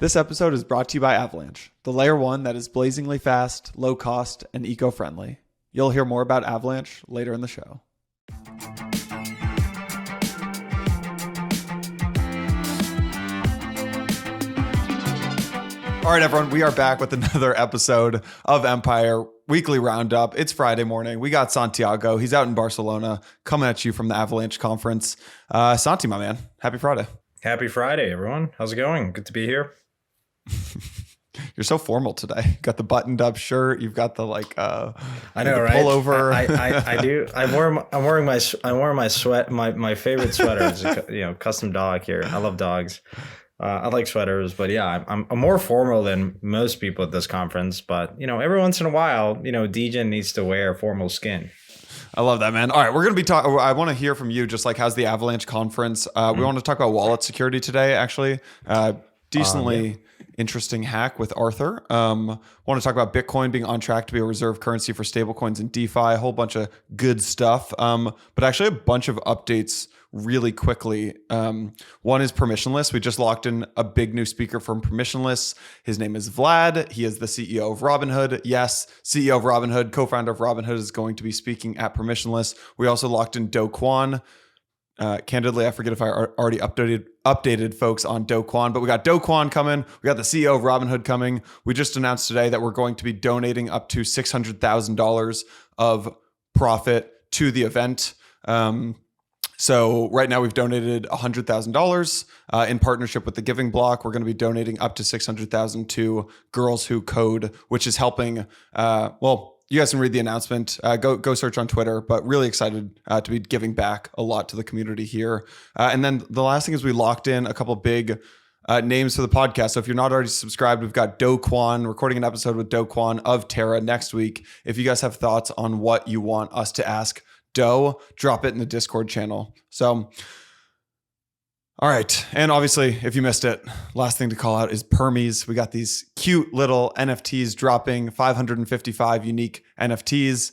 This episode is brought to you by Avalanche, the layer 1 that is blazingly fast, low cost, and eco-friendly. You'll hear more about Avalanche later in the show. All right, everyone, we are back with another episode of Empire Weekly Roundup. It's Friday morning. We got Santiago. He's out in Barcelona coming at you from the Avalanche conference. Santi, my man, happy Friday. Happy Friday, everyone. How's it going? Good to be here. You're so formal today. Got the buttoned up shirt. You've got the I know, right? Pullover. I do. I'm wearing my sweat. My favorite sweater is custom dog here. I love dogs. I like sweaters, but yeah, I'm more formal than most people at this conference. But every once in a while, DJ needs to wear formal skin. I love that, man. All right, we're going to be talking. I want to hear from you, just like how's the Avalanche conference. We want to talk about wallet security today, actually. Decently interesting hack with Arthur. Want to talk about Bitcoin being on track to be a reserve currency for stablecoins and DeFi, a whole bunch of good stuff. But actually a bunch of updates really quickly. One is Permissionless. We just locked in a big new speaker from Permissionless. His name is Vlad. He is the CEO of Robinhood. Yes, CEO of Robinhood, co-founder of Robinhood, is going to be speaking at Permissionless. We also locked in Do Kwon. Candidly, I forget if I already updated folks on Do Kwon, but we got Do Kwon coming. We got the CEO of Robinhood coming. We just announced today that we're going to be donating up to $600,000 of profit to the event. So right now we've donated $100,000 in partnership with the Giving Block. We're going to be donating up to $600,000 to Girls Who Code, which is helping. You guys can read the announcement. Go search on Twitter, but really excited to be giving back a lot to the community here. And then the last thing is we locked in a couple big names for the podcast. So if you're not already subscribed, we've got Do Kwon, recording an episode with Do Kwon of Terra next week. If you guys have thoughts on what you want us to ask Do, drop it in the Discord channel. So, all right. And obviously, if you missed it, last thing to call out is Permies. We got these cute little NFTs dropping, 555 unique NFTs.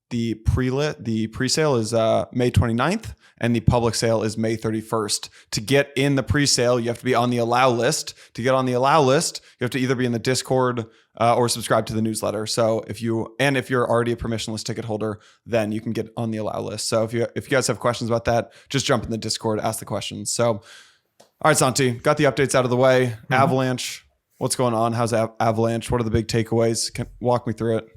The pre-sale is May 29th, and the public sale is May 31st. To get in the pre-sale, you have to be on the allow list. To get on the allow list, you have to either be in the Discord or subscribe to the newsletter. So if you're already a permissionless ticket holder, then you can get on the allow list. So if you guys have questions about that, just jump in the Discord, ask the questions. So, all right, Santi, got the updates out of the way. Mm-hmm. Avalanche, what's going on? How's Avalanche? What are the big takeaways? Walk me through it.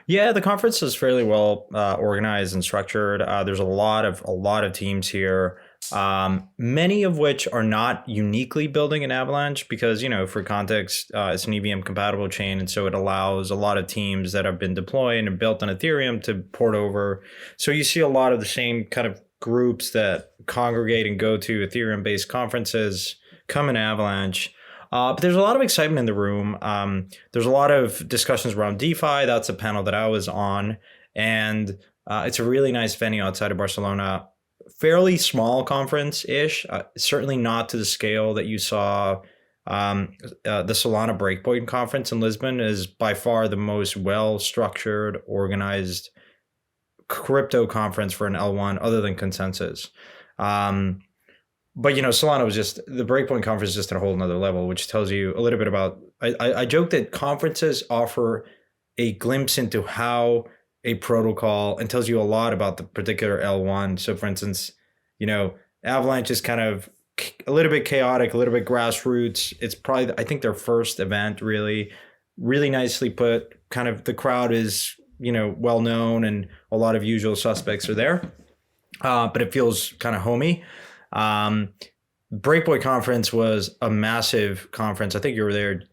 Yeah, the conference is fairly well organized and structured. There's a lot of teams here, many of which are not uniquely building an Avalanche because, for context, it's an EVM compatible chain. And so it allows a lot of teams that have been deployed and built on Ethereum to port over. So you see a lot of the same kind of groups that congregate and go to Ethereum based conferences come in Avalanche. But there's a lot of excitement in the room. There's a lot of discussions around DeFi. That's a panel that I was on. And it's a really nice venue outside of Barcelona. Fairly small conference-ish. Certainly not to the scale that you saw. The Solana Breakpoint conference in Lisbon is by far the most well-structured, organized crypto conference for an L1 other than Consensus. But, Solana was just, the Breakpoint conference is just at a whole nother level, which tells you a little bit about, I joke that conferences offer a glimpse into how a protocol and tells you a lot about the particular L1. So for instance, Avalanche is kind of a little bit chaotic, a little bit grassroots. It's probably, I think, their first event, really nicely put. Kind of the crowd is, well known and a lot of usual suspects are there. But it feels kind of homey. Breakpoint conference was a massive conference. I think you were there,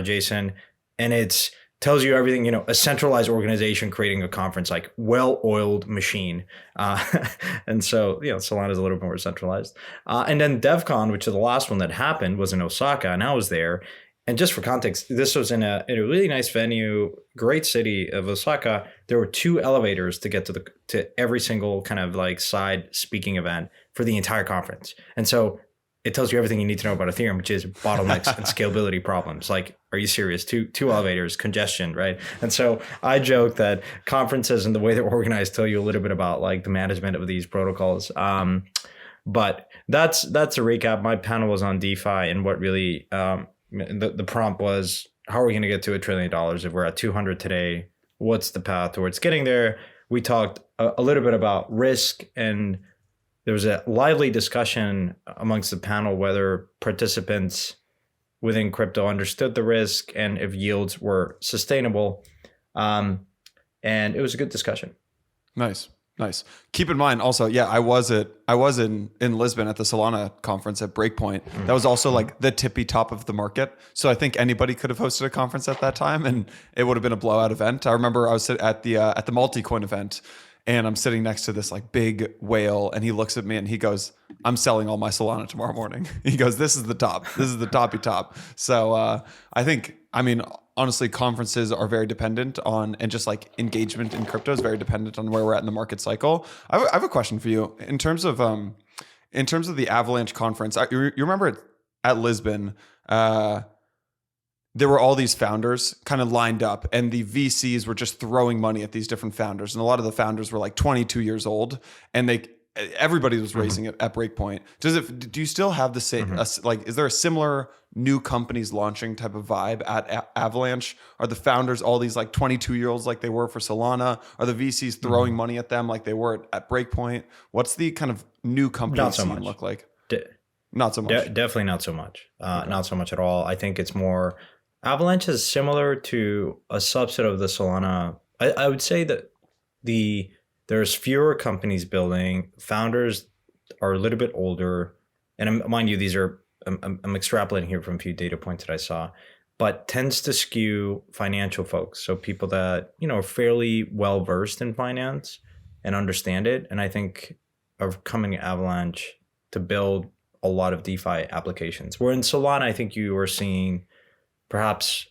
Jason, and it tells you everything, a centralized organization creating a conference, like well-oiled machine. And so, Solana is a little bit more centralized. And then DevCon, which is the last one that happened, was in Osaka, and I was there. And just for context, this was in a really nice venue, great city of Osaka. There were 2 elevators to get to every single kind of like side speaking event for the entire conference. And so it tells you everything you need to know about Ethereum, which is bottlenecks and scalability problems. Like, are you serious? Two elevators, congestion, right? And so I joke that conferences and the way they're organized tell you a little bit about like the management of these protocols. But that's a recap. My panel was on DeFi, and what really the prompt was, how are we going to get to $1 trillion if we're at 200 today? What's the path towards getting there? We talked a little bit about risk, and there was a lively discussion amongst the panel whether participants within crypto understood the risk and if yields were sustainable. And it was a good discussion. Nice. Keep in mind also, I was in Lisbon at the Solana conference at Breakpoint. That was also like the tippy top of the market. So I think anybody could have hosted a conference at that time, and it would have been a blowout event. I remember I was at the multi-coin event, and I'm sitting next to this like big whale, and he looks at me and he goes, "I'm selling all my Solana tomorrow morning." He goes, "This is the top. This is the toppy top." So honestly, conferences are very dependent on, and just like engagement in crypto is very dependent on where we're at in the market cycle. I have a question for you in terms of the Avalanche conference. You remember at Lisbon, there were all these founders kind of lined up, and the VCs were just throwing money at these different founders, and a lot of the founders were like 22 years old, and everybody was raising it at Breakpoint. Do you still have the same, is there a similar new companies launching type of vibe at Avalanche? Are the founders all these like 22-year-olds like they were for Solana? Are the VCs throwing money at them like they were at Breakpoint? What's the kind of new company scene look like? Not so much. Definitely not so much. Not so much at all. I think it's more, Avalanche is similar to a subset of the Solana. I would say that there's fewer companies building. Founders are a little bit older, and mind you, these are I'm extrapolating here from a few data points that I saw, but tends to skew financial folks. So people that are fairly well versed in finance and understand it, and I think are coming to Avalanche to build a lot of DeFi applications. Where in Solana, I think you are seeing perhaps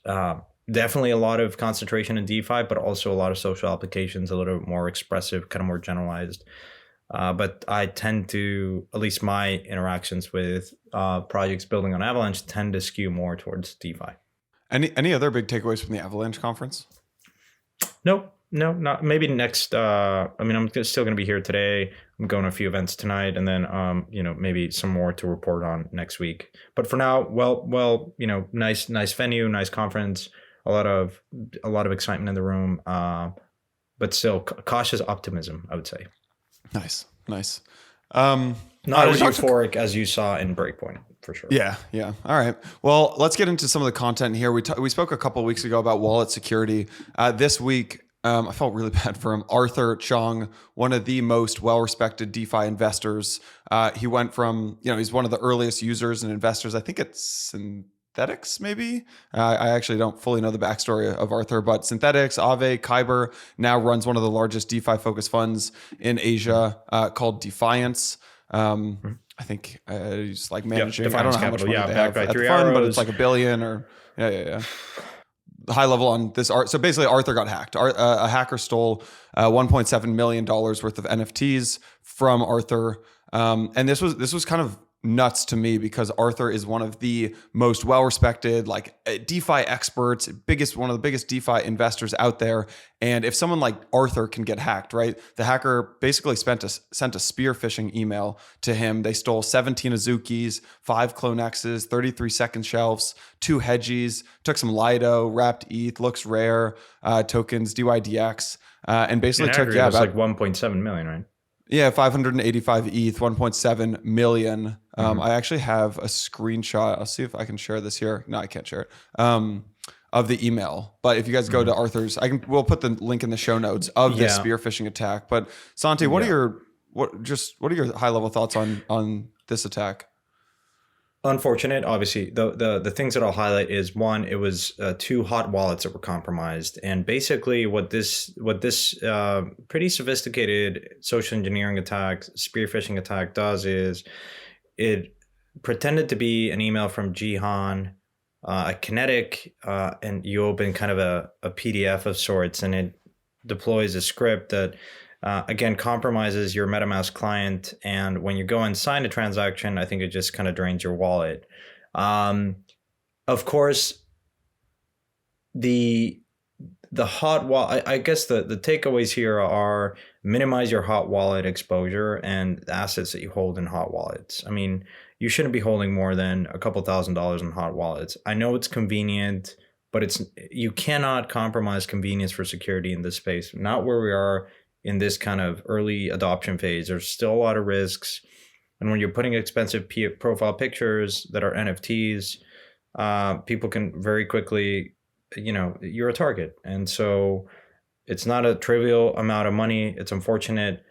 definitely a lot of concentration in DeFi, but also a lot of social applications, a little bit more expressive, kind of more generalized. But I tend to, at least my interactions with projects building on Avalanche tend to skew more towards DeFi. Any other big takeaways from the Avalanche conference? No, not maybe next. I'm still going to be here today. I'm going to a few events tonight, and then maybe some more to report on next week. But for now, nice venue, nice conference. A lot of excitement in the room, but still cautious optimism, I would say. Nice. Not as euphoric as you saw in Breakpoint, for sure. Yeah. All right. Well, let's get into some of the content here. We spoke a couple of weeks ago about wallet security. This week, I felt really bad for him. Arthur Chong, one of the most well-respected DeFi investors. He went from, he's one of the earliest users and investors. I think it's Synthetics, maybe. I actually don't fully know the backstory of Arthur, but Synthetics, Aave, Kyber now runs one of the largest DeFi-focused funds in Asia called Defiance. I think he's like managing. I don't know how much money they have at the fund, but it's like $1 billion or yeah. High level on this art. So basically, Arthur got hacked. A hacker stole $1.7 million worth of NFTs from Arthur, and this was kind of nuts to me because Arthur is one of the most well-respected like DeFi experts, one of the biggest DeFi investors out there. And if someone like Arthur can get hacked, right? The hacker basically sent a spear phishing email to him. They stole 17 Azukis, 5 CloneXs, 33 second shelves, 2 Hedgies, took some Lido, wrapped ETH, looks rare, tokens, DYDX, and basically took about like 1.7 million, right? Yeah, 585 ETH, 1.7 million. I actually have a screenshot. I'll see if I can share this here. No, I can't share it. Of the email. But if you guys go to Arthur's, we'll put the link in the show notes of this spear phishing attack. But Santi, what are your high level thoughts on this attack? Unfortunate, obviously. The things that I'll highlight is, one, it was 2 hot wallets that were compromised, and basically what this pretty sophisticated social engineering attack, spear phishing attack does is it pretended to be an email from Jihan, a Kinetic, and you open kind of a PDF of sorts, and it deploys a script that again compromises your MetaMask client, and when you go and sign a transaction, I think it just kind of drains your wallet. Of course, the the hot wallet, I guess the takeaways here are minimize your hot wallet exposure and the assets that you hold in hot wallets. I mean, you shouldn't be holding more than a couple $1,000s in hot wallets. I know it's convenient, but you cannot compromise convenience for security in this space. Not where we are in this kind of early adoption phase. There's still a lot of risks. And when you're putting expensive profile pictures that are NFTs, people can very quickly, you're a target. And so it's not a trivial amount of money. It's unfortunate.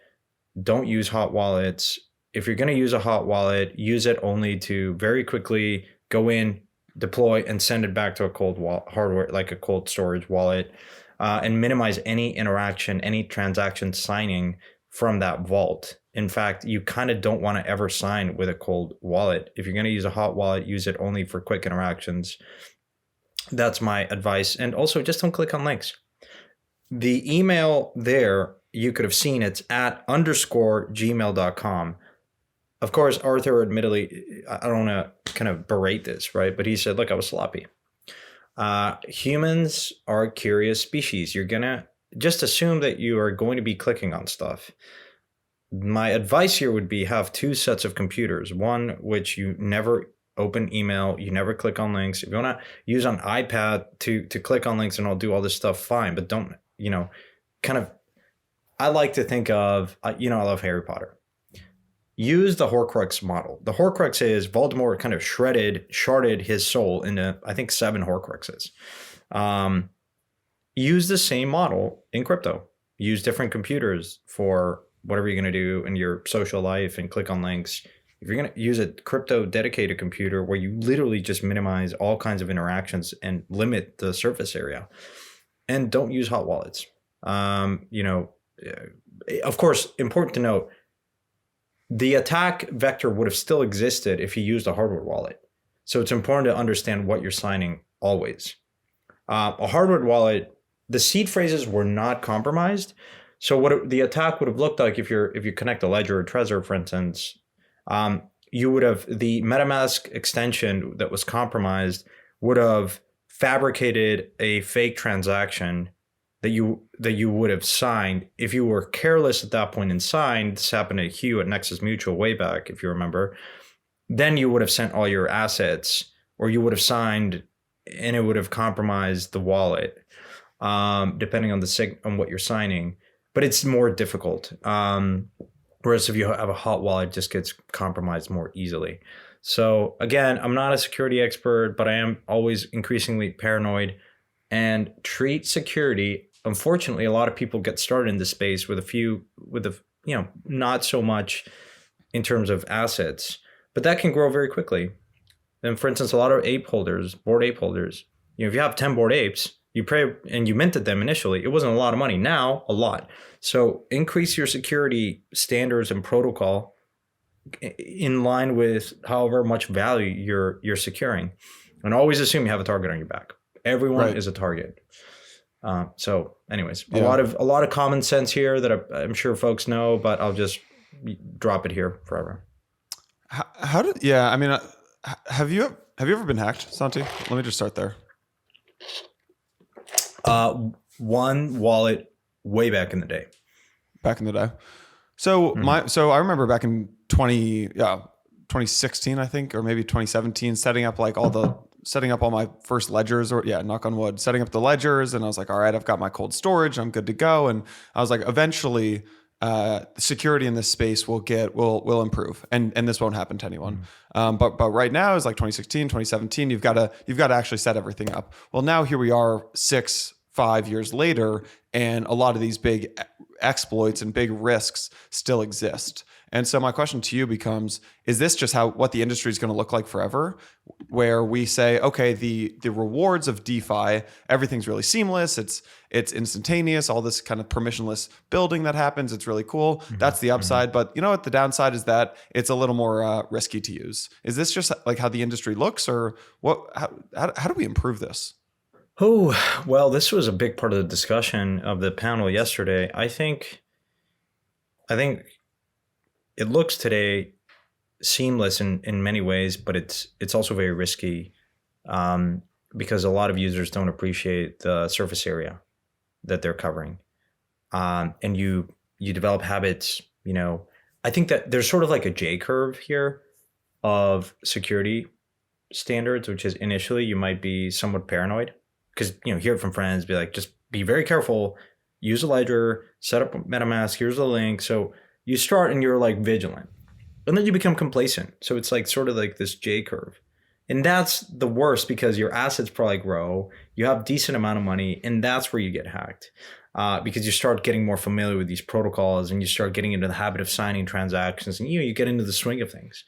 Don't use hot wallets. If you're going to use a hot wallet, use it only to very quickly go in, deploy, and send it back to a cold hardware, like a cold storage wallet, and minimize any interaction, any transaction signing from that vault. In fact, you kind of don't want to ever sign with a cold wallet. If you're going to use a hot wallet, use it only for quick interactions. That's my advice. And also, just don't click on links. The email there, you could have seen it's @_gmail.com. Of course, Arthur, admittedly, I don't want to kind of berate this, right? But he said, look, I was sloppy. Humans are a curious species. You're going to just assume that you are going to be clicking on stuff. My advice here would be have two sets of computers. One, which you never open email, you never click on links. If you want to use an iPad to click on links and I'll do all this stuff, fine. But don't, I like to think of, I love Harry Potter. Use the Horcrux model. The Horcrux is Voldemort kind of sharded his soul into, I think, 7 Horcruxes. Use the same model in crypto. Use different computers for whatever you're going to do in your social life and click on links. If you're going to use a crypto dedicated computer where you literally just minimize all kinds of interactions and limit the surface area, and don't use hot wallets. Of course, important to note, the attack vector would have still existed if you used a hardware wallet. So it's important to understand what you're signing always. A hardware wallet, the seed phrases were not compromised. So what the attack would have looked like if you connect a Ledger or Trezor, for instance, you would have, the MetaMask extension that was compromised would have fabricated a fake transaction that you would have signed. If you were careless at that point and signed, this happened to Hugh at Nexus Mutual way back, if you remember, then you would have sent all your assets, or you would have signed and it would have compromised the wallet, depending on on what you're signing. But it's more difficult. Whereas if you have a hot wallet, it just gets compromised more easily. So again, I'm not a security expert, but I am always increasingly paranoid and treat security. Unfortunately, a lot of people get started in this space with not so much in terms of assets, but that can grow very quickly. And for instance, a lot of Bored Ape holders, if you have 10 Bored Apes, you pay and you minted them initially, it wasn't a lot of money. Now, a lot. So increase your security standards and protocol in line with however much value you're securing, and always assume you have a target on your back. Everyone is a target. So anyways, a lot of common sense here that I'm sure folks know, but I'll just drop it here forever. Have you ever been hacked, Santi? Let me just start there. One wallet way back in the day. So I remember back in 2016, I think, or maybe 2017, setting up all my first ledgers, or knock on wood, setting up the ledgers. And I was like, all right, I've got my cold storage, I'm good to go. And I was like, eventually security in this space will improve, and this won't happen to anyone. But right now it's like 2016, 2017, you've got to actually set everything up. Well, now here we are 5 years later, and a lot of these big exploits and big risks still exist. And so my question to you becomes, is this just what the industry is going to look like forever, where we say, okay, the rewards of DeFi, everything's really seamless, it's instantaneous, all this kind of permissionless building that happens, it's really cool. That's the upside. But you know what? The downside is that it's a little more risky to use. Is this just like how the industry looks, or what? How do we improve this? Oh, well, this was a big part of the discussion of the panel yesterday. I think it looks today seamless in many ways, but it's also very risky. because a lot of users don't appreciate the surface area that they're covering. And you develop habits, I think that there's sort of like a J curve here of security standards, which is initially you might be somewhat paranoid because, hear it from friends, be like, just be very careful, use a ledger, set up MetaMask, here's the link. So you start and you're like vigilant, and then you become complacent. So it's like sort of like this J curve. And that's the worst because your assets probably grow, you have decent amount of money, and that's where you get hacked. Because you start getting more familiar with these protocols and you start getting into the habit of signing transactions, and you get into the swing of things.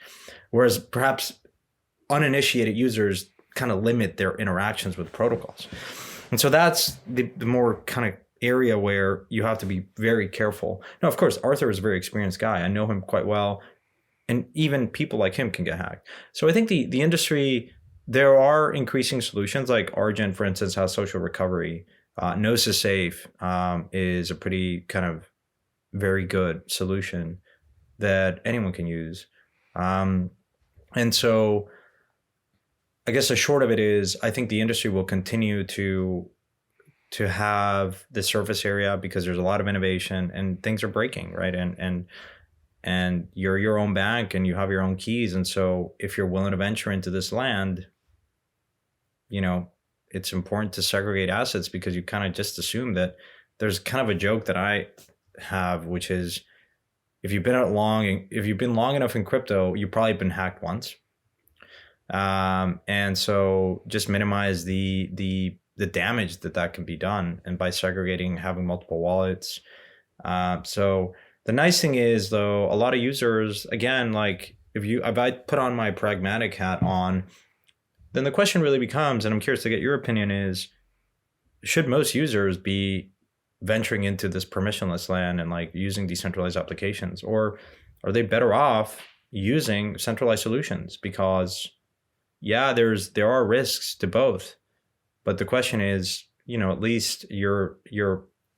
Whereas perhaps uninitiated users kind of limit their interactions with protocols. And so that's the more kind of area where you have to be very careful. Now, of course, Arthur is a very experienced guy. I know him quite well. And even people like him can get hacked. So I think the industry, there are increasing solutions like Argent, for instance, has social recovery. Gnosis Safe is a pretty kind of very good solution that anyone can use. And so I guess the short of it is, I think the industry will continue to have the surface area because there's a lot of innovation and things are breaking, right? And you're your own bank and you have your own keys. And so if you're willing to venture into this land, it's important to segregate assets because you kind of just assume that there's kind of a joke that I have, which is if you've been long enough in crypto, you've probably been hacked once. And so just minimize the damage that can be done. And by segregating, having multiple wallets. So the nice thing is, though, a lot of users, again, like if I put on my pragmatic hat on, then the question really becomes, and I'm curious to get your opinion, is should most users be venturing into this permissionless land and like using decentralized applications, or are they better off using centralized solutions? Because there are risks to both, but the question is, at least you're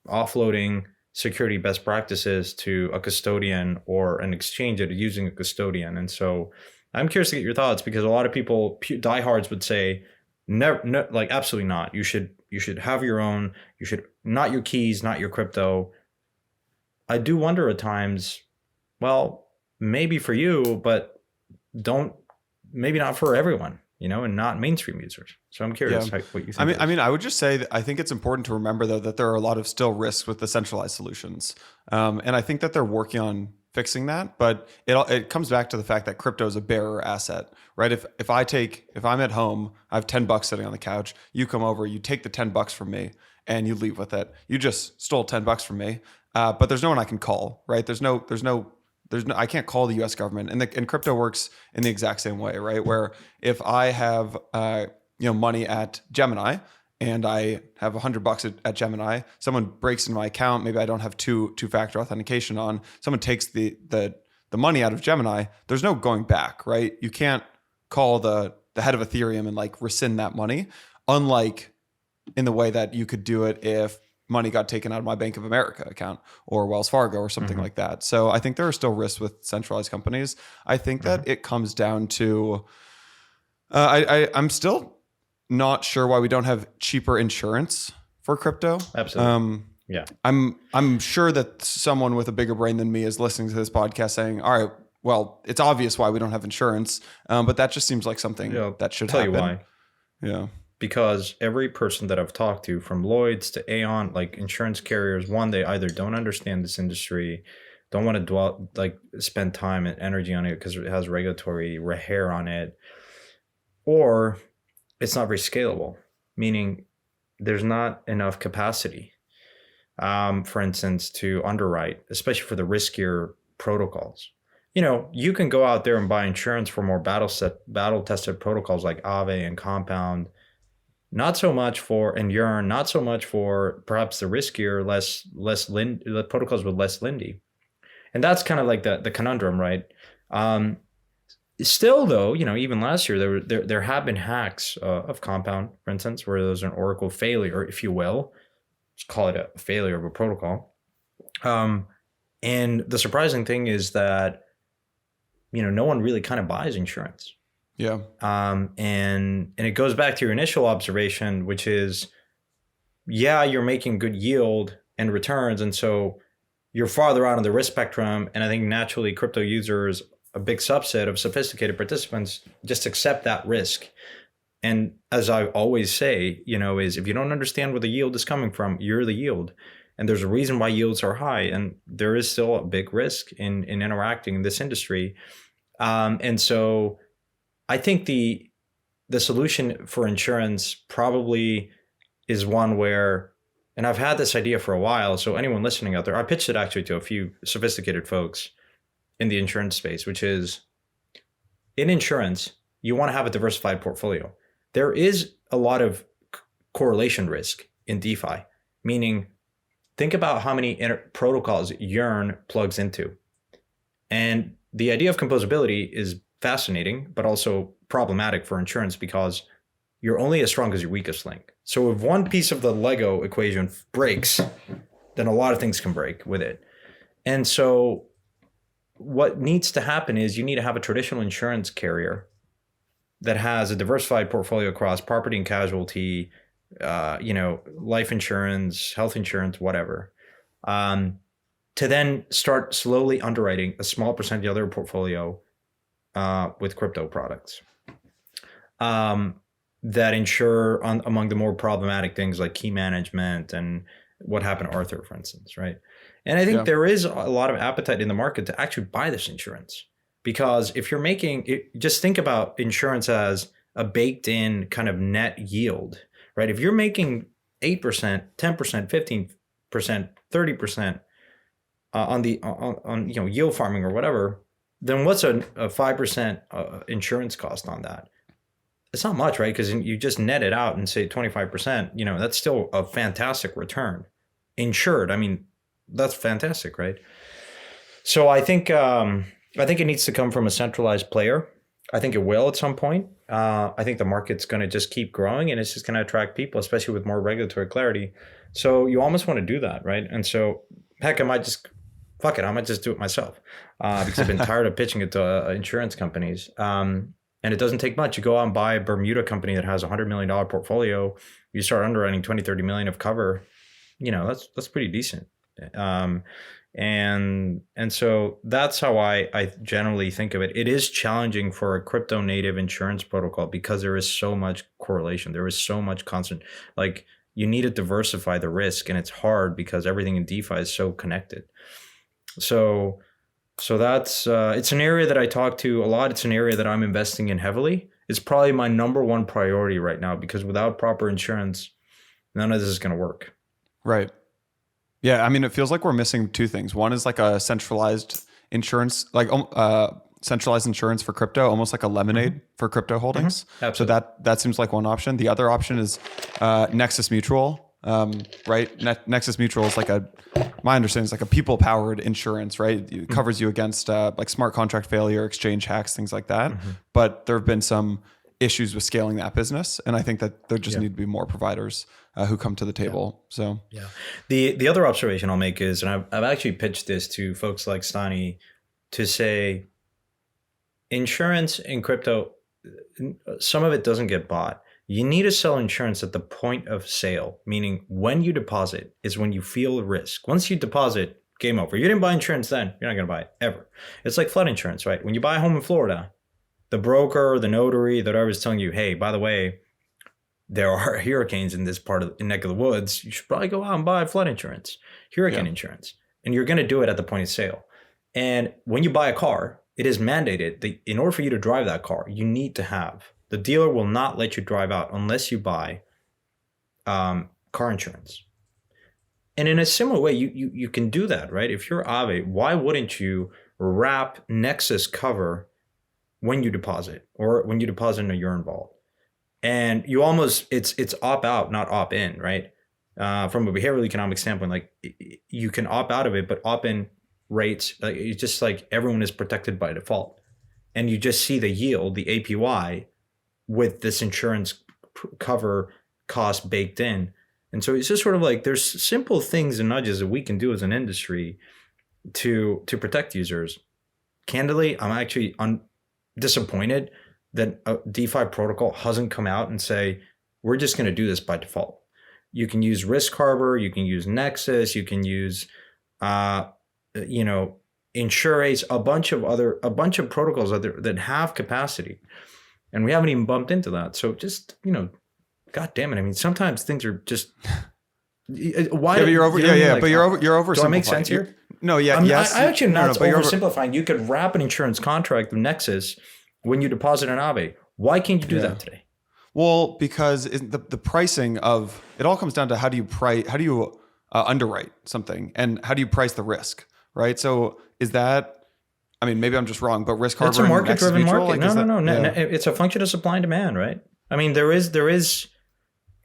offloading security best practices to a custodian or an exchange that are using a custodian. And so I'm curious to get your thoughts, because a lot of people, diehards, would say, no, like absolutely not. You should have your own. You should not your keys, not your crypto. I do wonder at times, well, maybe for you, but maybe not for everyone, and not mainstream users. So I'm curious what you think. I mean, I would just say that I think it's important to remember, though, that there are a lot of still risks with the centralized solutions. And I think that they're working on fixing that, but it comes back to the fact that crypto is a bearer asset, right? If I'm at home, I have $10 sitting on the couch, you come over, you take the $10 from me and you leave with it. You just stole $10 from me. But there's no one I can call, right? I can't call the U.S. government, and crypto works in the exact same way, right? Where if I have money at Gemini and I have $100 at Gemini, someone breaks into my account, maybe I don't have two-factor authentication on, someone takes the money out of Gemini, there's no going back, right? You can't call the head of Ethereum and like rescind that money, unlike in the way that you could do it if money got taken out of my Bank of America account or Wells Fargo or something like that. So I think there are still risks with centralized companies. I think that it comes down to, I'm still not sure why we don't have cheaper insurance for crypto. Absolutely. I'm sure that someone with a bigger brain than me is listening to this podcast saying, all right, well, it's obvious why we don't have insurance. But that just seems like something that should happen. Tell you why. Yeah. Because every person that I've talked to, from Lloyd's to Aon, like insurance carriers, one, they either don't understand this industry, don't want to spend time and energy on it because it has regulatory hair on it, or it's not very scalable, meaning there's not enough capacity, for instance, to underwrite, especially for the riskier protocols. You can go out there and buy insurance for more battle-tested protocols like Aave and Compound. Not so much for Yearn, not so much for perhaps the riskier, less protocols with less Lindy. And that's kind of like the conundrum, right? Still, though, even last year, there have been hacks of Compound, for instance, where there's an Oracle failure, if you will. Let's call it a failure of a protocol. And the surprising thing is that, no one really kind of buys insurance. Yeah. And it goes back to your initial observation, which is, yeah, you're making good yield and returns, and so you're farther out on the risk spectrum. And I think naturally, crypto users, a big subset of sophisticated participants, just accept that risk. And as I always say, is if you don't understand where the yield is coming from, you're the yield. And there's a reason why yields are high, and there is still a big risk in interacting in this industry. And so I think the solution for insurance probably is one where, and I've had this idea for a while, so anyone listening out there, I pitched it actually to a few sophisticated folks in the insurance space, which is, in insurance, you want to have a diversified portfolio. There is a lot of correlation risk in DeFi, meaning think about how many protocols Yearn plugs into. And the idea of composability is fascinating, but also problematic for insurance because you're only as strong as your weakest link. So if one piece of the Lego equation breaks, then a lot of things can break with it. And so what needs to happen is you need to have a traditional insurance carrier that has a diversified portfolio across property and casualty, life insurance, health insurance, whatever, to then start slowly underwriting a small percentage of their portfolio with crypto products that insure among the more problematic things like key management and what happened to Arthur, for instance, right? And I think there is a lot of appetite in the market to actually buy this insurance. Because if you're making it, just think about insurance as a baked in kind of net yield, right? If you're making 8%, 10%, 15%, 30% on yield farming or whatever, then what's a 5% insurance cost on that? It's not much, right? Because you just net it out and say 25%, that's still a fantastic return. Insured, I mean, that's fantastic, right? So I think it needs to come from a centralized player. I think it will at some point. I think the market's going to just keep growing, and it's just going to attract people, especially with more regulatory clarity. So you almost want to do that, right? And so, heck, I might just do it myself because I've been tired of pitching it to insurance companies. And it doesn't take much. You go out and buy a Bermuda company that has $100 million portfolio. You start underwriting 20, 30 million of cover. That's pretty decent. And so that's how I generally think of it. It is challenging for a crypto native insurance protocol because there is so much correlation. There is so much constant, like you need to diversify the risk, and it's hard because everything in DeFi is so connected. So that's, it's an area that I talk to a lot. It's an area that I'm investing in heavily. It's probably my number one priority right now because without proper insurance, none of this is going to work. Right. Yeah, I mean, it feels like we're missing two things. One is like a centralized insurance, centralized insurance for crypto, almost like a lemonade for crypto holdings. Absolutely. So that seems like one option. The other option is Nexus Mutual, right? Nexus Mutual is my understanding is like a people-powered insurance, right? It covers you against like smart contract failure, exchange hacks, things like that. But there have been some issues with scaling that business, and I think that there just need to be more providers who come to the table. So the other observation I'll make is, and I've actually pitched this to folks like Stani, to say insurance in crypto, some of it doesn't get bought. You need to sell insurance at the point of sale, meaning when you deposit is when you feel the risk. Once you deposit, game over. You didn't buy insurance then, you're not going to buy it ever. It's like flood insurance, right? When you buy a home in Florida, the broker, the notary, that is telling you, hey, by the way, there are hurricanes in this part of the neck of the woods. You should probably go out and buy flood insurance, hurricane insurance. And you're going to do it at the point of sale. And when you buy a car, it is mandated that in order for you to drive that car, you need to have, the dealer will not let you drive out unless you buy car insurance. And in a similar way, you can do that, right? If you're Aave, why wouldn't you wrap Nexus cover when you deposit, or when you deposit in a Yearn vault? And you almost, it's opt out, not opt in, right? From a behavioral economic standpoint, like you can opt out of it, but opt in rates, it's just like everyone is protected by default. And you just see the yield, the APY, with this insurance cover cost baked in. And so it's just sort of like there's simple things and nudges that we can do as an industry to protect users. Candidly, I'm actually disappointed that a DeFi protocol hasn't come out and say, we're just going to do this by default. You can use Risk Harbor, you can use Nexus, you can use, Insurace, a bunch of protocols that have capacity, and we haven't even bumped into that. So just, God damn it! I mean, sometimes things are just. Why? Yeah, but you're over. But you're oversimplifying. Do I make sense here? No, yeah, I mean, yes. I actually not but oversimplifying. You could wrap an insurance contract with Nexus when you deposit an Aave. Why can't you do that today? Well, because the pricing of it all comes down to how do you underwrite something, and how do you price the risk, right? So is that? I mean, maybe I'm just wrong, but Risk Harbor. It's a market-driven market. Like, No. It's a function of supply and demand, right? I mean, there is.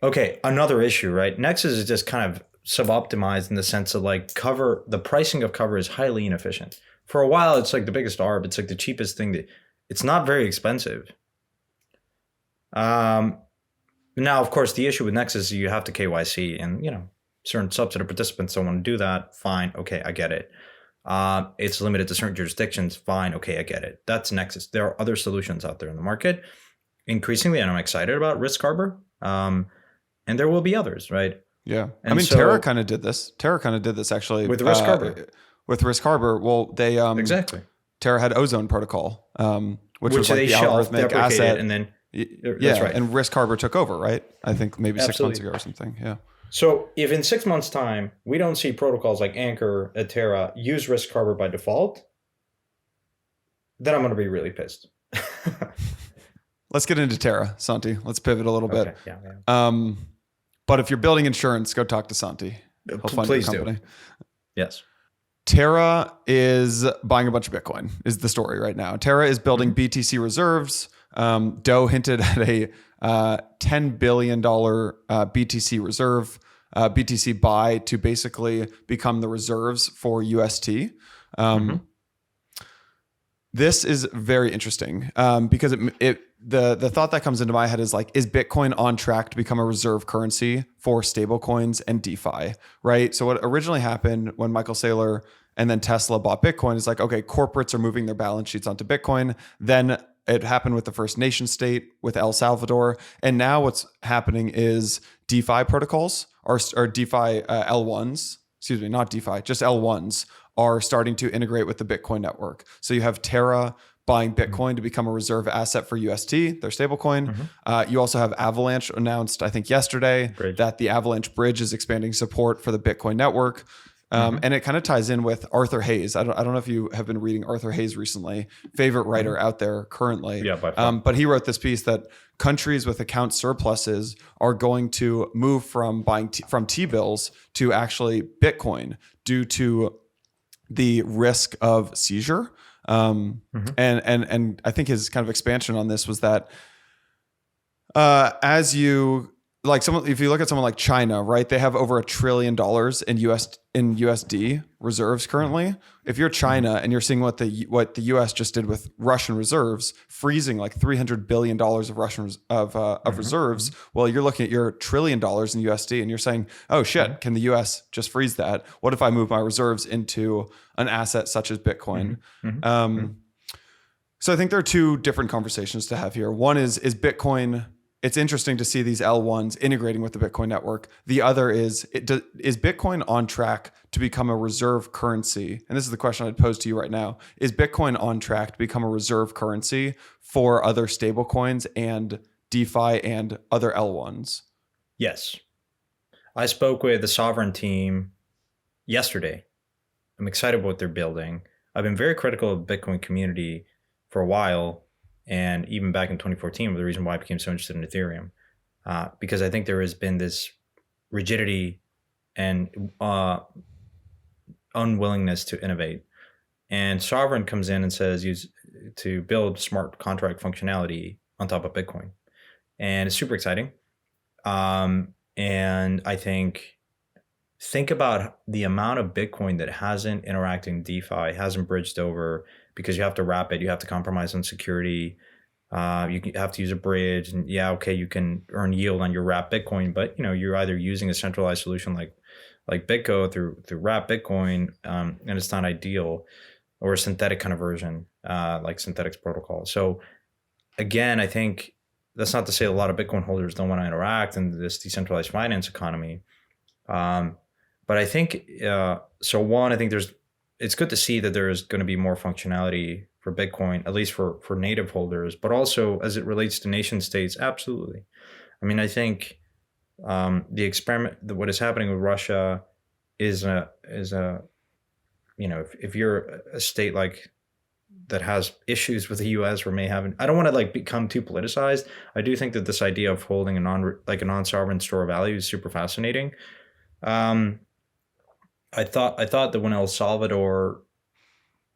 Okay, another issue, right? Nexus is just kind of sub-optimized in the sense of like the pricing of cover is highly inefficient. For a while, it's like the biggest ARB. It's like the cheapest thing. It's not very expensive. Now, of course, the issue with Nexus is you have to KYC, and certain subset of participants don't want to do that. Fine, okay, I get it. It's limited to certain jurisdictions. Fine, okay, I get it. That's Nexus. There are other solutions out there in the market. Increasingly, and I'm excited about Risk Harbor. And there will be others, right? Yeah. And I mean, Terra kind of did this. Terra kind of did this actually. With Risk Harbor. With Risk Harbor. Well, they... exactly. Terra had Ozone Protocol, which was like they the algorithmic asset. And then... That's right. And Risk Harbor took over, right? I think maybe 6 months ago or something. Yeah. So if in 6 months' time, we don't see protocols like Anchor, Terra use Risk Harbor by default, then I'm going to be really pissed. Let's get into Terra, Santi. Let's pivot a little bit. Yeah. But if you're building insurance, go talk to Santi. He'll find your company. Do. Yes. Terra is buying a bunch of Bitcoin, is the story right now. Terra is building BTC reserves. Doe hinted at a $10 billion BTC reserve, BTC buy to basically become the reserves for UST. This is very interesting because the thought that comes into my head is like, is Bitcoin on track to become a reserve currency for stablecoins and DeFi, right? So what originally happened when Michael Saylor and then Tesla bought Bitcoin is like, okay, corporates are moving their balance sheets onto Bitcoin. Then it happened with the first nation state with El Salvador. And now what's happening is DeFi protocols or DeFi L1s, excuse me, not DeFi, just L1s are starting to integrate with the Bitcoin network. So you have Terra buying Bitcoin to become a reserve asset for UST, their stablecoin. You also have Avalanche announced, I think yesterday, that the Avalanche Bridge is expanding support for the Bitcoin network. And it kind of ties in with Arthur Hayes. I don't know if you have been reading Arthur Hayes recently, favorite writer out there currently. Yeah, by far. But he wrote this piece that countries with account surpluses are going to move from buying from T-bills to actually Bitcoin due to the risk of seizure. And I think his kind of expansion on this was that as you like someone, if you look at someone like China, right, they have over $1 trillion in USD reserves currently. If you're China and you're seeing what the US just did with Russian reserves, freezing like $300 billion of Russian reserves, well, you're looking at your $1 trillion in USD and you're saying, oh shit, can the US just freeze that? What if I move my reserves into an asset such as Bitcoin? So I think there are two different conversations to have here. One is Bitcoin. It's interesting to see these L1s integrating with the Bitcoin network. The other is Bitcoin on track to become a reserve currency? And this is the question I'd pose to you right now. Is Bitcoin on track to become a reserve currency for other stablecoins and DeFi and other L1s? Yes. I spoke with the Sovereign team yesterday. I'm excited about what they're building. I've been very critical of the Bitcoin community for a while. And even back in 2014, the reason why I became so interested in Ethereum, because I think there has been this rigidity and unwillingness to innovate. And Sovereign comes in and says use to build smart contract functionality on top of Bitcoin. And it's super exciting. And I think about the amount of Bitcoin that hasn't interacted in DeFi, hasn't bridged over, because you have to wrap it, you have to compromise on security, you have to use a bridge, and you can earn yield on your wrapped Bitcoin, but you're either using a centralized solution like BitGo through wrapped Bitcoin, and it's not ideal, or a synthetic kind of version like Synthetic's protocol. So again, I think that's not to say a lot of Bitcoin holders don't want to interact in this decentralized finance economy. But I think, so one, I think it's good to see that there's going to be more functionality for Bitcoin, at least for native holders, but also as it relates to nation states, absolutely. I mean, I think the experiment, what is happening with Russia is a if you're a state like that has issues with the U.S. or may have, I don't want to like become too politicized. I do think that this idea of holding a non-sovereign store of value is super fascinating. I thought that when El Salvador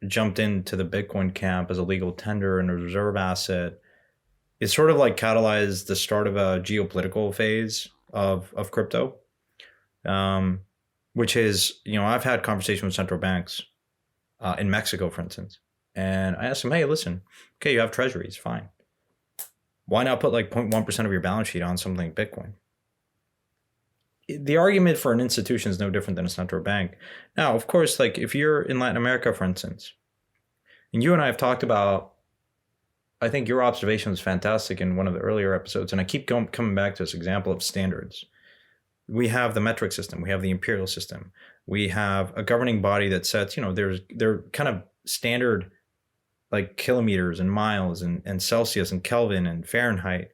jumped into the Bitcoin camp as a legal tender and a reserve asset, it sort of like catalyzed the start of a geopolitical phase of crypto, which is, I've had conversations with central banks in Mexico, for instance, and I asked them, hey, listen, okay, you have treasuries, fine. Why not put like 0.1% of your balance sheet on something like Bitcoin? The argument for an institution is no different than a central bank. Now, of course, like if you're in Latin America, for instance, and you and I have talked about, I think your observation was fantastic in one of the earlier episodes, and I keep coming back to this example of standards. We have the metric system, we have the imperial system, we have a governing body that sets, they're kind of standard like kilometers and miles and Celsius and Kelvin and Fahrenheit.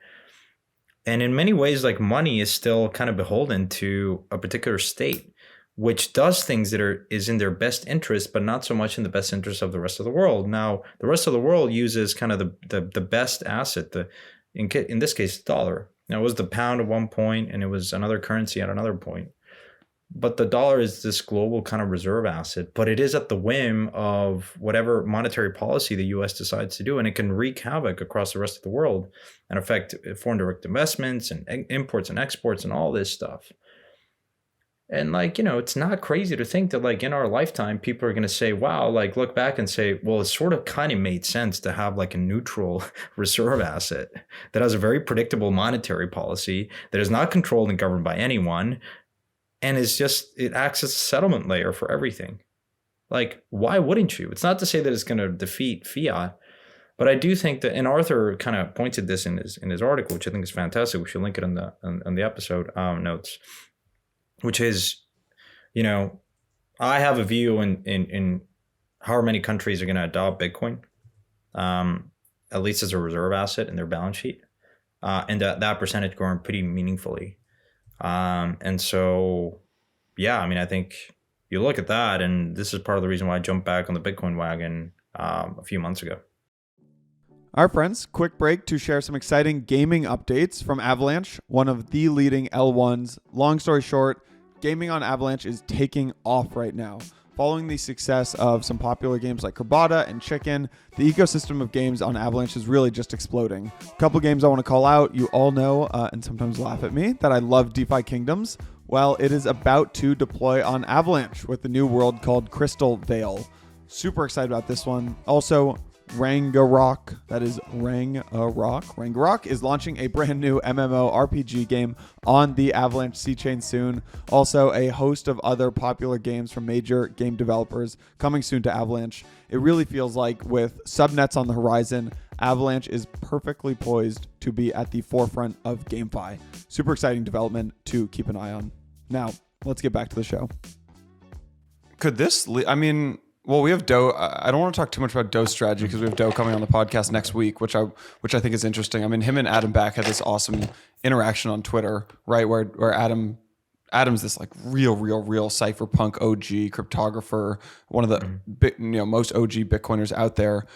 And in many ways, like money is still kind of beholden to a particular state, which does things that is in their best interest, but not so much in the best interest of the rest of the world. Now, the rest of the world uses kind of the best asset, in this case, the dollar. Now, it was the pound at one point, and it was another currency at another point. But the dollar is this global kind of reserve asset, but it is at the whim of whatever monetary policy the U.S. decides to do, and it can wreak havoc across the rest of the world and affect foreign direct investments and imports and exports and all this stuff. And like, it's not crazy to think that like in our lifetime, people are going to say, wow, like look back and say, well, it sort of kind of made sense to have like a neutral reserve asset that has a very predictable monetary policy that is not controlled and governed by anyone. And it acts as a settlement layer for everything. Like, why wouldn't you? It's not to say that it's going to defeat fiat, but I do think that, and Arthur kind of pointed this in his article, which I think is fantastic. We should link it in the episode notes, which is, I have a view in how many countries are going to adopt Bitcoin, at least as a reserve asset in their balance sheet, and that percentage growing pretty meaningfully. And so, yeah, I mean, I think you look at that, and this is part of the reason why I jumped back on the Bitcoin wagon a few months ago. All right, friends, quick break to share some exciting gaming updates from Avalanche, one of the leading L1s. Long story short, gaming on Avalanche is taking off right now. Following the success of some popular games like Kerbata and Chicken, the ecosystem of games on Avalanche is really just exploding. A couple games I want to call out. You all know, and sometimes laugh at me, that I love DeFi Kingdoms. Well, it is about to deploy on Avalanche with the new world called Crystal Vale. Super excited about this one. Also, Rangarok, that is Rangarok. Rangarok is launching a brand new MMO RPG game on the Avalanche C chain soon. Also, a host of other popular games from major game developers coming soon to Avalanche. It really feels like with subnets on the horizon, Avalanche is perfectly poised to be at the forefront of GameFi. Super exciting development to keep an eye on. Now, let's get back to the show. Could this, well, we have Doe. I don't want to talk too much about Doe's strategy because we have Doe coming on the podcast next week, which I think is interesting. I mean, him and Adam Back had this awesome interaction on Twitter, right? Where Adam's this like real cypherpunk OG cryptographer, one of the most OG Bitcoiners out there.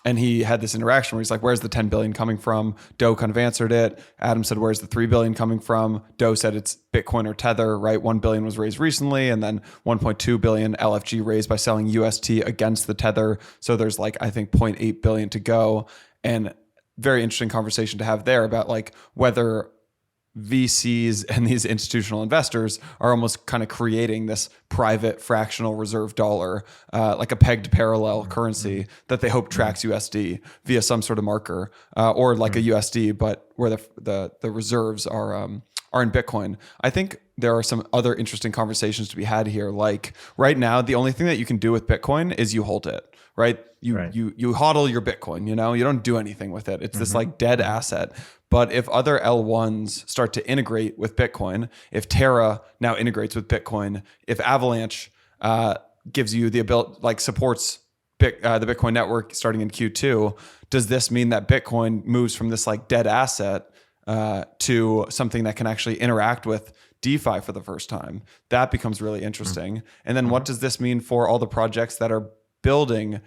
And he had this interaction where he's like, where's the 10 billion coming from? Doe kind of answered it. Adam said, where's the 3 billion coming from? Doe said it's Bitcoin or Tether, right? 1 billion was raised recently, and then 1.2 billion LFG raised by selling UST against the Tether. So there's like, I think 0.8 billion to go. And very interesting conversation to have there about like whether VCs and these institutional investors are almost kind of creating this private fractional reserve dollar, like a pegged parallel currency that they hope tracks USD via some sort of marker, or like a USD, but where the reserves are in Bitcoin. I think there are some other interesting conversations to be had here. Like right now, the only thing that you can do with Bitcoin is you hold it, right? You hodl your Bitcoin, you don't do anything with it. It's this like dead asset. But if other L1s start to integrate with Bitcoin, if Terra now integrates with Bitcoin, if Avalanche gives you the ability, like supports the Bitcoin network starting in Q2, does this mean that Bitcoin moves from this like dead asset to something that can actually interact with DeFi for the first time? That becomes really interesting. And then what does this mean for all the projects that are building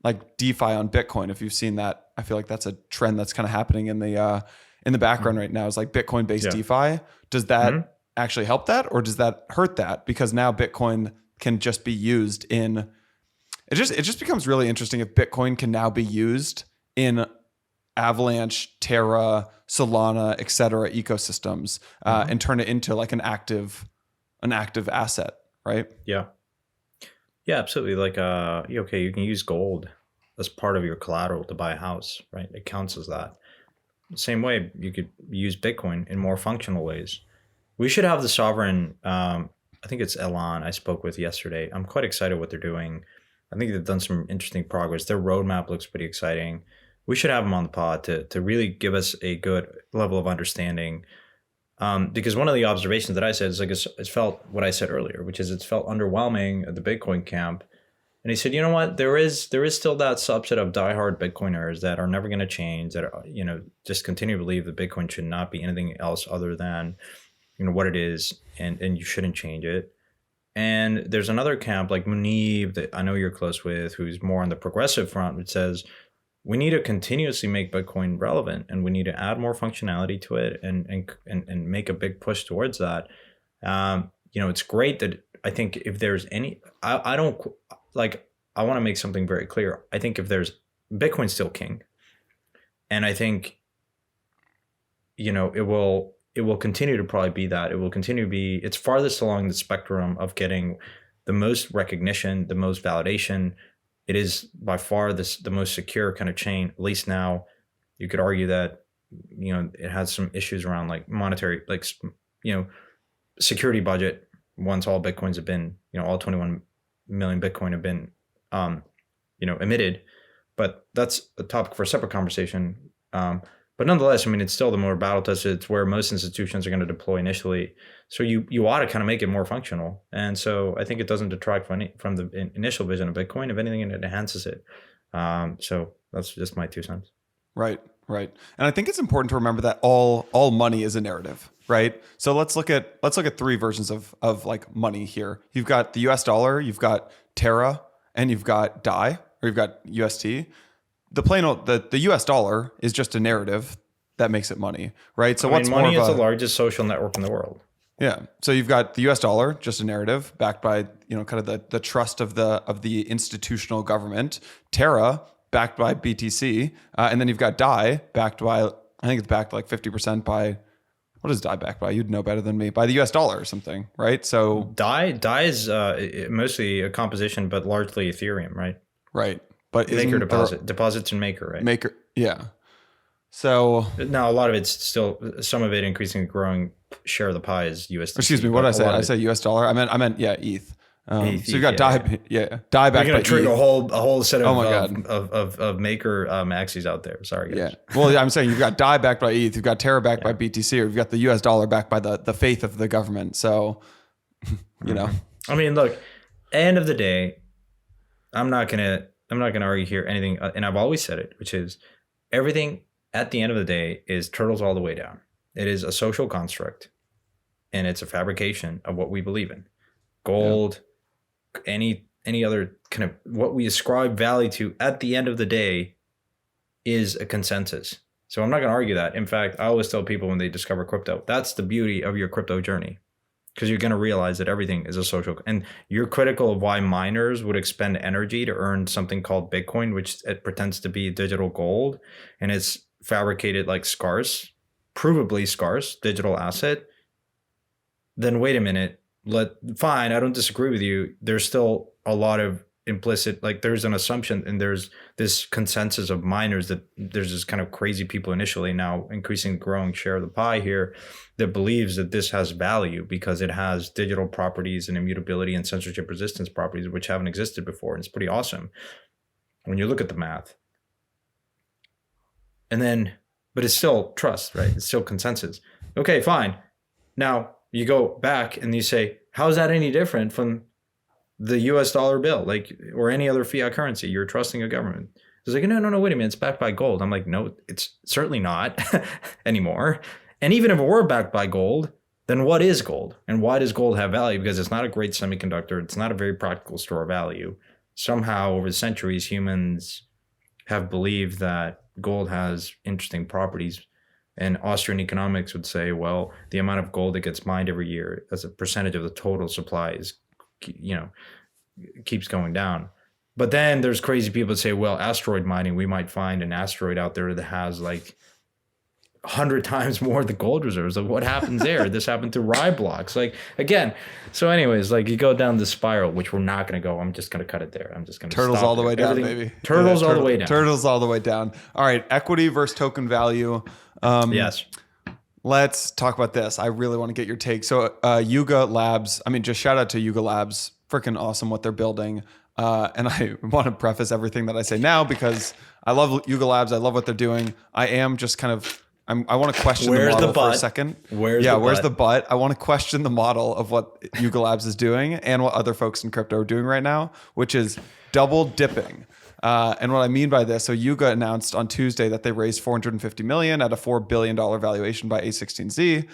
like DeFi on Bitcoin? If you've seen that, I feel like that's a trend that's kind of happening in the background right now, is like Bitcoin based DeFi. Does that actually help that, or does that hurt that? Because now Bitcoin can just be used in, it just becomes really interesting if Bitcoin can now be used in Avalanche, Terra, Solana, et cetera, ecosystems, and turn it into like an active asset, right? Yeah, absolutely. Like, okay, you can use gold as part of your collateral to buy a house, right? It counts as that. Same way, you could use Bitcoin in more functional ways. We should have the sovereign, I think it's Elon I spoke with yesterday. I'm quite excited what they're doing. I think they've done some interesting progress. Their roadmap looks pretty exciting. We should have them on the pod to really give us a good level of understanding. Because one of the observations that I said is like, it's felt what I said earlier, which is it's felt underwhelming at the Bitcoin camp. And he said, you know what, there is still that subset of diehard Bitcoiners that are never going to change, that are, just continue to believe that Bitcoin should not be anything else other than, what it is, and you shouldn't change it. And there's another camp like Munib that I know you're close with, who's more on the progressive front, which says we need to continuously make Bitcoin relevant, and we need to add more functionality to it, and make a big push towards that. It's great that I think if there's any, I don't like. I want to make something very clear. I think if there's Bitcoin's still king, and I think it will continue to probably be that. It will continue to be, it's farthest along the spectrum of getting the most recognition, the most validation. It is by far the most secure kind of chain. At least now, you could argue that, it has some issues around like monetary, like, security budget. Once all Bitcoins have been, all 21 million Bitcoin have been, emitted, but that's a topic for a separate conversation. But nonetheless, it's still the more battle tested. It's where most institutions are going to deploy initially. So you ought to kind of make it more functional. And so I think it doesn't detract from the initial vision of Bitcoin. If anything, it enhances it. So that's just my 2 cents. Right. And I think it's important to remember that all money is a narrative, right? So let's look at 3 versions of like money here. You've got the US dollar, you've got Terra, and you've got DAI, or you've got UST. The US dollar is just a narrative that makes it money, right? So money is the largest social network in the world. Yeah. So you've got the US dollar, just a narrative backed by, kind of the trust of the institutional government. Terra, backed by BTC. And then you've got DAI, backed by, I think it's backed like 50% by, what is DAI backed by? You'd know better than me. By the US dollar or something, right? So DAI is mostly a composition, but largely Ethereum, right? Right. But Maker deposits in Maker, right? Maker, yeah. So now a lot of it's still, some of it increasingly growing share of the pie is USD. Excuse me, what did I say? I said US dollar. I meant ETH. So you've got DAI backed by You're gonna trigger ETH. a whole set of Oh my God. of Maker maxis out there. Sorry, guys. Yeah. Well, I'm saying you've got DAI backed by ETH, you've got Terra backed by BTC, or you've got the US dollar backed by the faith of the government. So, Look, end of the day, I'm not gonna argue here anything, and I've always said it, which is everything at the end of the day is turtles all the way down. It is a social construct, and it's a fabrication of what we believe in. Gold, any other kind of what we ascribe value to at the end of the day is a consensus. So I'm not going to argue that. In fact, I always tell people when they discover crypto, that's the beauty of your crypto journey, because you're going to realize that everything is a social, and you're critical of why miners would expend energy to earn something called Bitcoin, which it pretends to be digital gold, and it's fabricated like provably scarce digital asset. Then wait a minute, fine, I don't disagree with you. There's still a lot of implicit, like there's an assumption and there's this consensus of miners that there's this kind of crazy people initially, now increasing growing share of the pie here, that believes that this has value because it has digital properties and immutability and censorship resistance properties which haven't existed before. And it's pretty awesome when you look at the math. And then, but it's still trust, right? It's still consensus. Okay, fine. Now you go back and you say, how is that any different from the US dollar bill, like, or any other fiat currency? You're trusting a government. It's like, no, wait a minute. It's backed by gold. I'm like, no, it's certainly not anymore. And even if it were backed by gold, then what is gold? And why does gold have value? Because it's not a great semiconductor. It's not a very practical store of value. Somehow over the centuries, humans have believed that gold has interesting properties. And Austrian economics would say, well, the amount of gold that gets mined every year as a percentage of the total supply is, keeps going down. But then there's crazy people that say, well, asteroid mining, we might find an asteroid out there that has like 100 times more the gold reserves. Like, what happens there? This happened to rye blocks. Like, again, so anyways, like you go down the spiral, which we're not going to go. I'm just going to cut it there. I'm just going to turtles all the way down, baby. Turtles all the way down. Turtles all the way down. All right, equity versus token value. Yes. Let's talk about this. I really want to get your take. So Yuga Labs, I mean, just shout out to Yuga Labs. Freaking awesome what they're building. And I want to preface everything that I say now because I love Yuga Labs. I love what they're doing. I am just kind of, I want to question the model for a second. Where's the but? I want to question the model of what Yuga Labs is doing and what other folks in crypto are doing right now, which is double dipping. And what I mean by this, so Yuga announced on Tuesday that they raised $450 million at a $4 billion valuation by A16Z.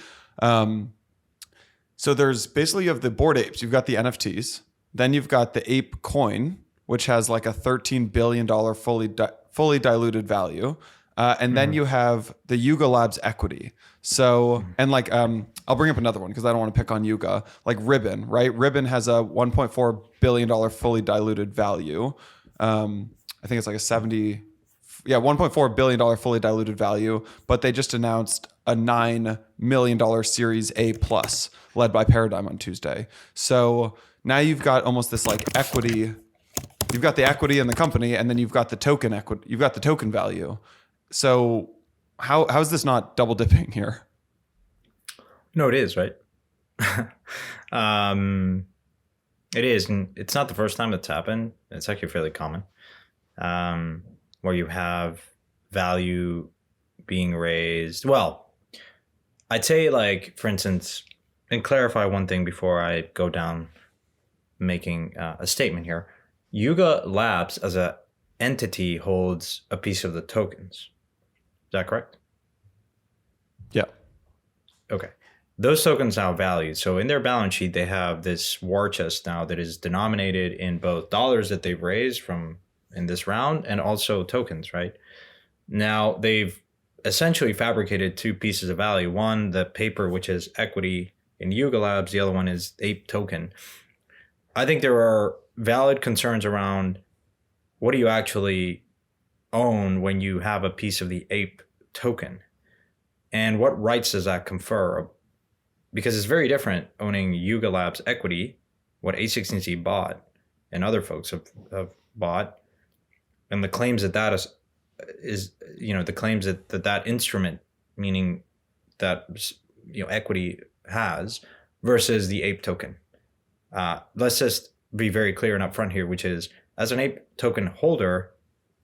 So there's basically, you have the Bored Apes, you've got the NFTs, then you've got the Ape coin, which has like a $13 billion fully diluted value. And then you have the Yuga Labs equity. So, and like, I'll bring up another one because I don't want to pick on Yuga, like Ribbon, right? Ribbon has a $1.4 billion fully diluted value. I think it's like a $1.4 billion fully diluted value, but they just announced a $9 million Series A plus led by Paradigm on Tuesday. So now you've got almost this like equity. You've got the equity in the company, and then you've got the token equity. You've got the token value. So how is this not double dipping here? No, it is, right? It is, and it's not the first time that's happened. It's actually fairly common, where you have value being raised. Well, I'd say, like, for instance, and clarify one thing before I go down making a statement here. Yuga Labs as an entity holds a piece of the tokens. Is that correct? Yeah. Okay. Those tokens now valued. So in their balance sheet, they have this war chest now that is denominated in both dollars that they've raised from in this round and also tokens, right? Now they've essentially fabricated two pieces of value. One, the paper, which is equity in Yuga Labs. The other one is Ape token. I think there are valid concerns around what do you actually own when you have a piece of the Ape token, and what rights does that confer? Because it's very different owning Yuga Labs equity, what A16Z bought and other folks have bought, and the claims that is the claims that instrument, meaning that equity has, versus the Ape token. Let's just be very clear and upfront here, which is, as an Ape token holder,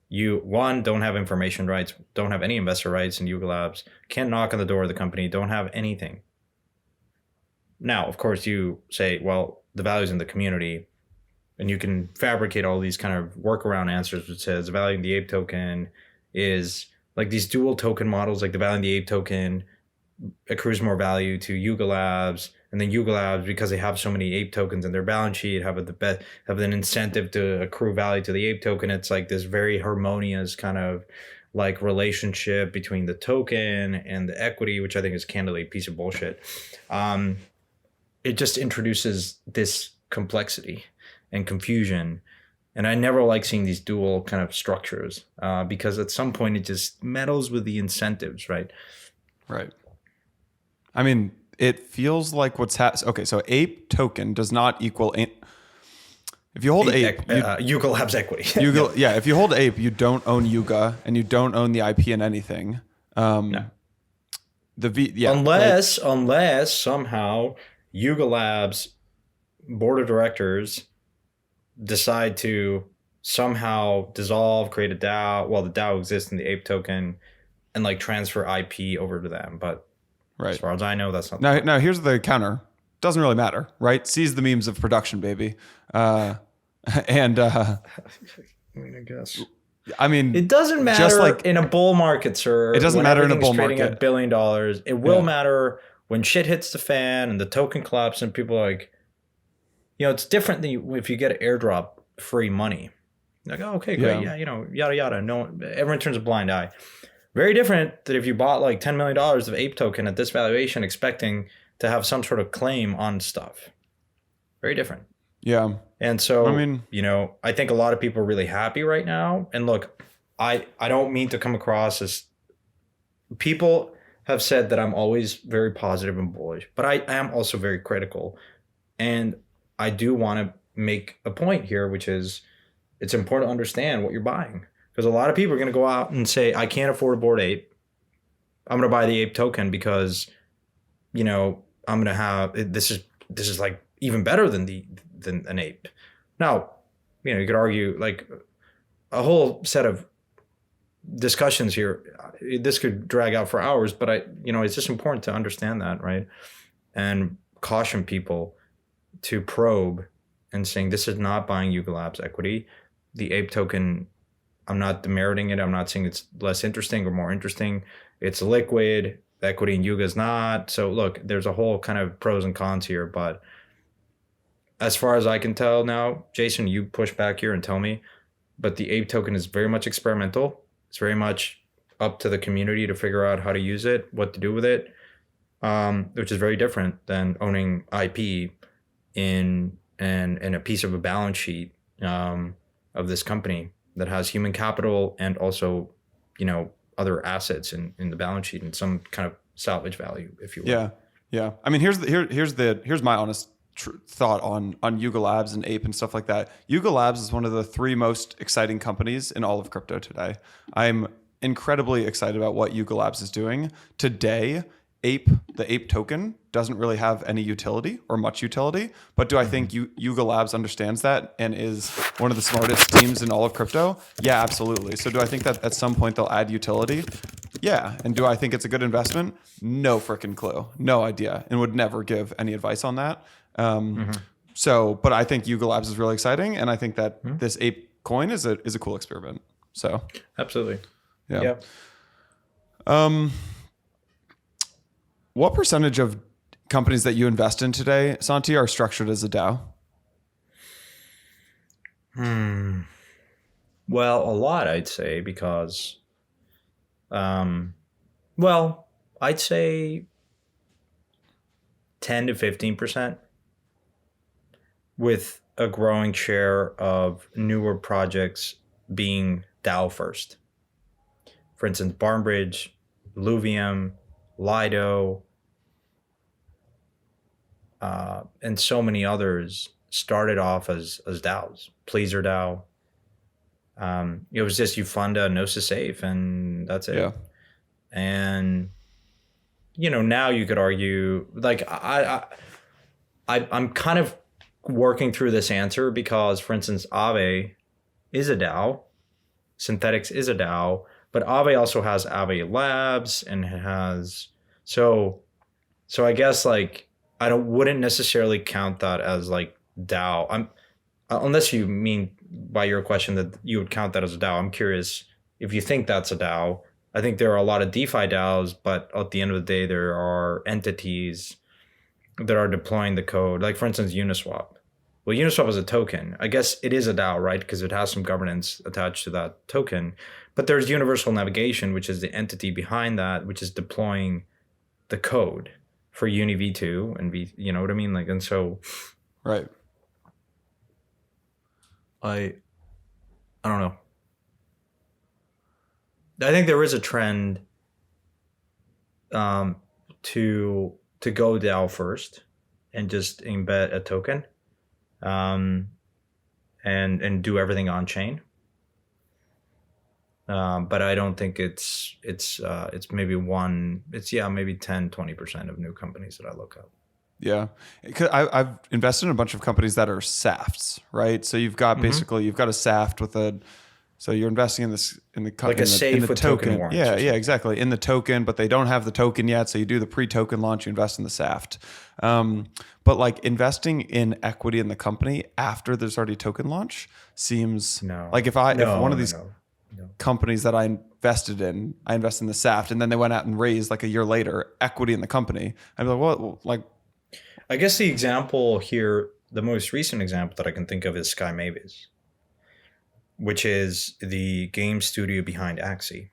you, one, don't have information rights, don't have any investor rights in Yuga Labs, can't knock on the door of the company, don't have anything. Now, of course, you say, well, the value's in the community, and you can fabricate all these kind of workaround answers, which says the value in the Ape token is like these dual token models, like the value in the Ape token accrues more value to Yuga Labs, and then Yuga Labs, because they have so many Ape tokens in their balance sheet, have an incentive to accrue value to the Ape token. It's like this very harmonious kind of like relationship between the token and the equity, which I think is candidly a piece of bullshit. It just introduces this complexity and confusion. And I never like seeing these dual kind of structures because at some point it just meddles with the incentives, right? Right. I mean, it feels like what's okay, so Ape token does not equal If you hold Ape, Yuga Labs equity. Yeah, if you hold Ape, you don't own Yuga and you don't own the IP in anything. No. Unless somehow Yuga Labs board of directors decide to somehow dissolve, create a DAO. Well, the DAO exists in the Ape token, and like transfer IP over to them. But as far as I know, that's not. Now here's the counter. Doesn't really matter, right? Seize the memes of production, baby. I guess. I mean, it doesn't matter just like, in a bull market, sir. It doesn't matter in a bull market. At $1 billion. It will matter when shit hits the fan and the token collapses and people are like, it's different than if you get airdrop free money. Like, oh, okay, great. Yeah, yada, yada. No, everyone turns a blind eye. Very different that if you bought like $10 million of Ape token at this valuation, expecting to have some sort of claim on stuff. Very different. Yeah. And so, I think a lot of people are really happy right now. And look, I don't mean to come across as people have said that I'm always very positive and bullish, but I am also very critical. And I do want to make a point here, which is it's important to understand what you're buying. Because a lot of people are going to go out and say, I can't afford a Bored Ape. I'm going to buy the Ape token because, I'm going to have this is like even better than an Ape. Now, you could argue like a whole set of discussions here. This could drag out for hours, but it's just important to understand that, right? And caution people to probe and saying this is not buying Yuga Labs equity. The Ape token, I'm not demeriting it. I'm not saying it's less interesting or more interesting. It's liquid. The equity in Yuga is not. So look, there's a whole kind of pros and cons here. But as far as I can tell now, Jason, you push back here and tell me, but the Ape token is very much experimental. It's very much up to the community to figure out how to use it, what to do with it, which is very different than owning IP in a piece of a balance sheet of this company that has human capital and also, other assets in the balance sheet and some kind of salvage value, if you will. Yeah. I mean, here's my honest thought on Yuga Labs and Ape and stuff like that. Yuga Labs is one of the 3 most exciting companies in all of crypto today. I'm incredibly excited about what Yuga Labs is doing today. The Ape token doesn't really have any utility or much utility, but do I think Yuga Labs understands that and is one of the smartest teams in all of crypto? Yeah, absolutely. So do I think that at some point they'll add utility? Yeah. And do I think it's a good investment? No freaking clue. No idea. And would never give any advice on that. But I think Yuga Labs is really exciting. And I think that this Ape coin is a cool experiment. So absolutely. Yeah. What percentage of companies that you invest in today, Santi, are structured as a DAO? Well, a lot, I'd say, because, I'd say 10 to 15%, with a growing share of newer projects being DAO first. For instance, Barnbridge, Luvium, Lido, and so many others started off as DAOs. Pleaser DAO. It was just you fund a Gnosis safe and that's it. Yeah. And now you could argue like I'm kind of working through this answer because, for instance, Aave is a DAO, Synthetics is a DAO, but Aave also has Aave Labs and it has so I guess like I wouldn't necessarily count that as like DAO. Unless you mean by your question that you would count that as a DAO. I'm curious if you think that's a DAO. I think there are a lot of DeFi DAOs, but at the end of the day, there are entities that are deploying the code. Like for instance, Uniswap. Well, Uniswap is a token. I guess it is a DAO, right? Because it has some governance attached to that token. But there's Universal Navigation, which is the entity behind that, which is deploying the code for Uni V2 and you know what I mean? Like, and so, right. I don't know. I think there is a trend to go DAO first and just embed a token. and do everything on chain. But I don't think it's maybe maybe 10-20% of new companies that I look up. Yeah, I've invested in a bunch of companies that are SAFTs, right? So you've got basically you've got a SAFT with a, so you're investing in this in the like a safe in the with token. warrants. Yeah, exactly, in the token, but they don't have the token yet. So you do the pre-token launch, you invest in the SAFT. But like investing in equity in the company after there's already token launch seems like if one of these companies that I invested in, I invest in the SAFT, and then they went out and raised like a year later equity in the company, I'd be like, well, like. I guess the example here, the most recent example that I can think of is Sky Mavis, which is the game studio behind Axie.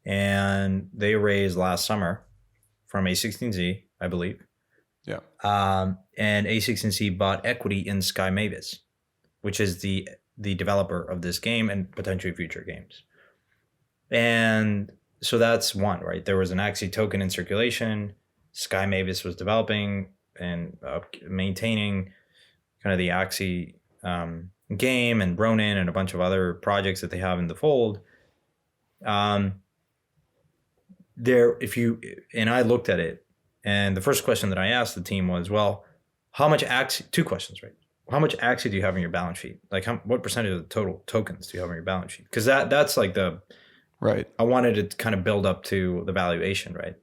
And they raised last summer from A16Z, I believe. Yeah. And A16Z bought equity in Sky Mavis, which is the developer of this game and potentially future games. And so that's one, right? There was an Axie token in circulation. Sky Mavis was developing and maintaining kind of the Axie game, and Ronin and a bunch of other projects that they have in the fold. I looked at it, and the first question that I asked the team was, well, how much Axie? Two questions, right? How much Axie do you have on your balance sheet? Like, what percentage of the total tokens do you have on your balance sheet? Because that's like the right. I wanted to kind of build up to the valuation, right?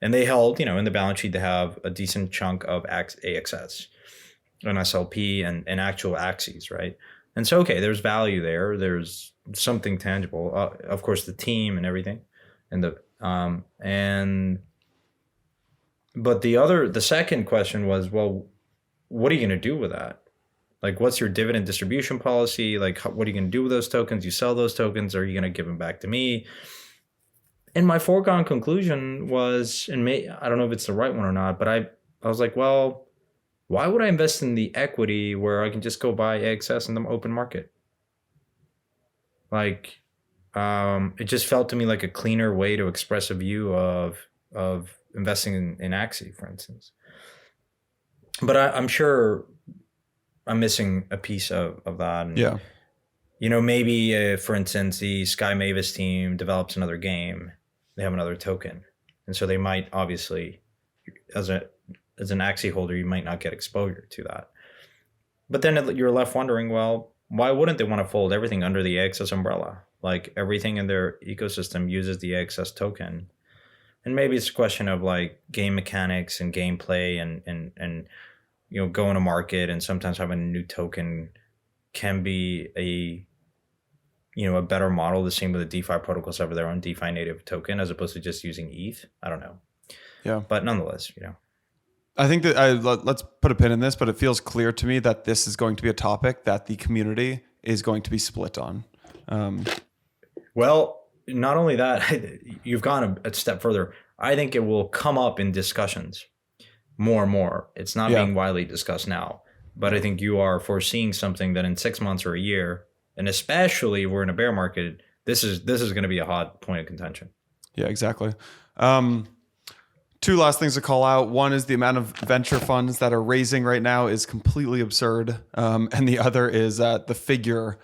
And they held, in the balance sheet, they have a decent chunk of AXS, an SLP, and actual Axies, right? And so, okay, there's value there. There's something tangible. Of course, the team and everything, but the second question was, well, what are you going to do with that? Like, what's your dividend distribution policy? Like, what are you going to do with those tokens? You sell those tokens, or are you going to give them back to me? And my foregone conclusion was, I don't know if it's the right one or not, but I was like, well, why would I invest in the equity where I can just go buy AXS in the open market? Like, it just felt to me like a cleaner way to express a view of investing in Axie, for instance. But I'm sure I'm missing a piece of that. And, yeah. Maybe for instance, the Sky Mavis team develops another game. They have another token. And so they might, obviously, as an Axie holder, you might not get exposure to that. But then you're left wondering, well, why wouldn't they want to fold everything under the AXS umbrella? Like, everything in their ecosystem uses the AXS token. And maybe it's a question of like game mechanics and gameplay and going to market, and sometimes having a new token can be a better model. The same with the DeFi protocols have their own DeFi native token as opposed to just using ETH. I don't know. Yeah. But nonetheless, I think that let's put a pin in this, but it feels clear to me that this is going to be a topic that the community is going to be split on. Well, not only that, you've gone a step further. I think it will come up in discussions more and more. It's not being widely discussed now, but I think you are foreseeing something that in 6 months or a year, and especially if we're in a bear market, this is going to be a hot point of contention. Yeah, exactly. Two last things to call out. One is the amount of venture funds that are raising right now is completely absurd. And the other is the Figure.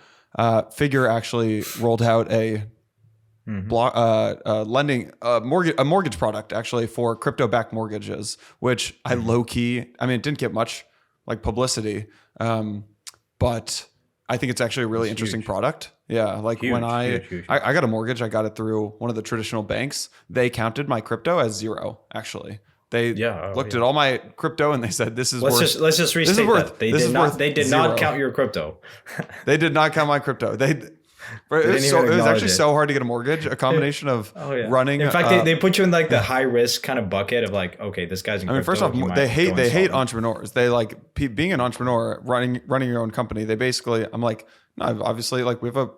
Figure actually rolled out a lending mortgage product actually for crypto-backed mortgages, which I it didn't get much like publicity, but I think it's actually a really interesting product. Yeah, like huge, when I got a mortgage, I got it through one of the traditional banks. They counted my crypto as zero. Actually, they looked at all my crypto and they said, "This is let's just restate that they did not count your crypto. They did not count my crypto. It was actually so hard to get a mortgage. A combination of running. In fact, they put you in like the high risk kind of bucket of like, okay, this guy's in crypto. First off, they hate entrepreneurs. They like being an entrepreneur, running your own company. They basically, I'm like, no, obviously, like we have a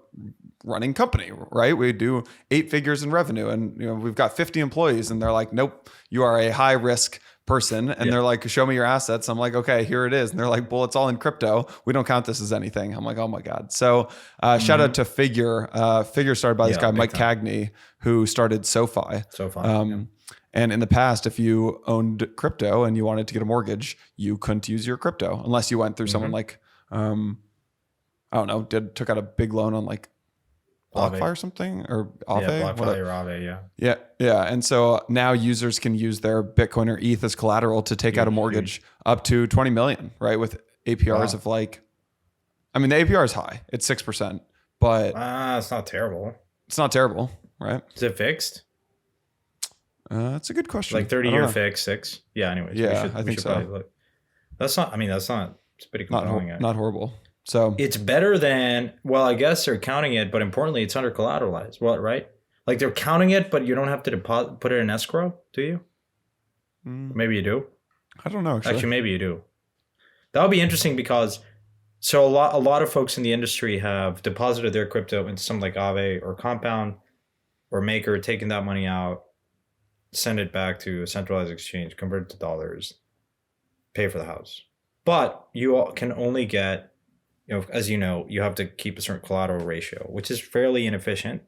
running company, right? We do 8 figures in revenue, and we've got 50 employees, and they're like, nope, you are a high risk person. And they're like, show me your assets. I'm like, okay, here it is. And they're like, well, it's all in crypto. We don't count this as anything. I'm like, oh my God. So shout out to Figure. Figure started by this guy, Mike Cagney, who started SoFi. And in the past, if you owned crypto and you wanted to get a mortgage, you couldn't use your crypto unless you went through someone like I don't know, took out a big loan on like BlockFi or something, or Aave. Yeah, BlockFi or Aave, yeah. Yeah. And so now users can use their Bitcoin or ETH as collateral to take out a mortgage up to 20 million, right? With APRs of like, I mean, the APR is high. It's 6%, but it's not terrible. It's not terrible, right? Is it fixed? That's a good question. Like 30-year fix, 6. Yeah. Anyways, yeah, I think so. Look. That's not. I mean, that's not. It's pretty compelling. Not horrible. So it's better than. Well, I guess they're counting it, but importantly, it's under collateralized. What, right? Like they're counting it, but you don't have to put it in escrow, do you? Maybe you do. I don't know. Actually, maybe you do. That would be interesting because so a lot of folks in the industry have deposited their crypto into something like Aave or Compound or Maker, taken that money out, send it back to a centralized exchange, convert it to dollars, pay for the house. But you can only get, as you know, you have to keep a certain collateral ratio, which is fairly inefficient.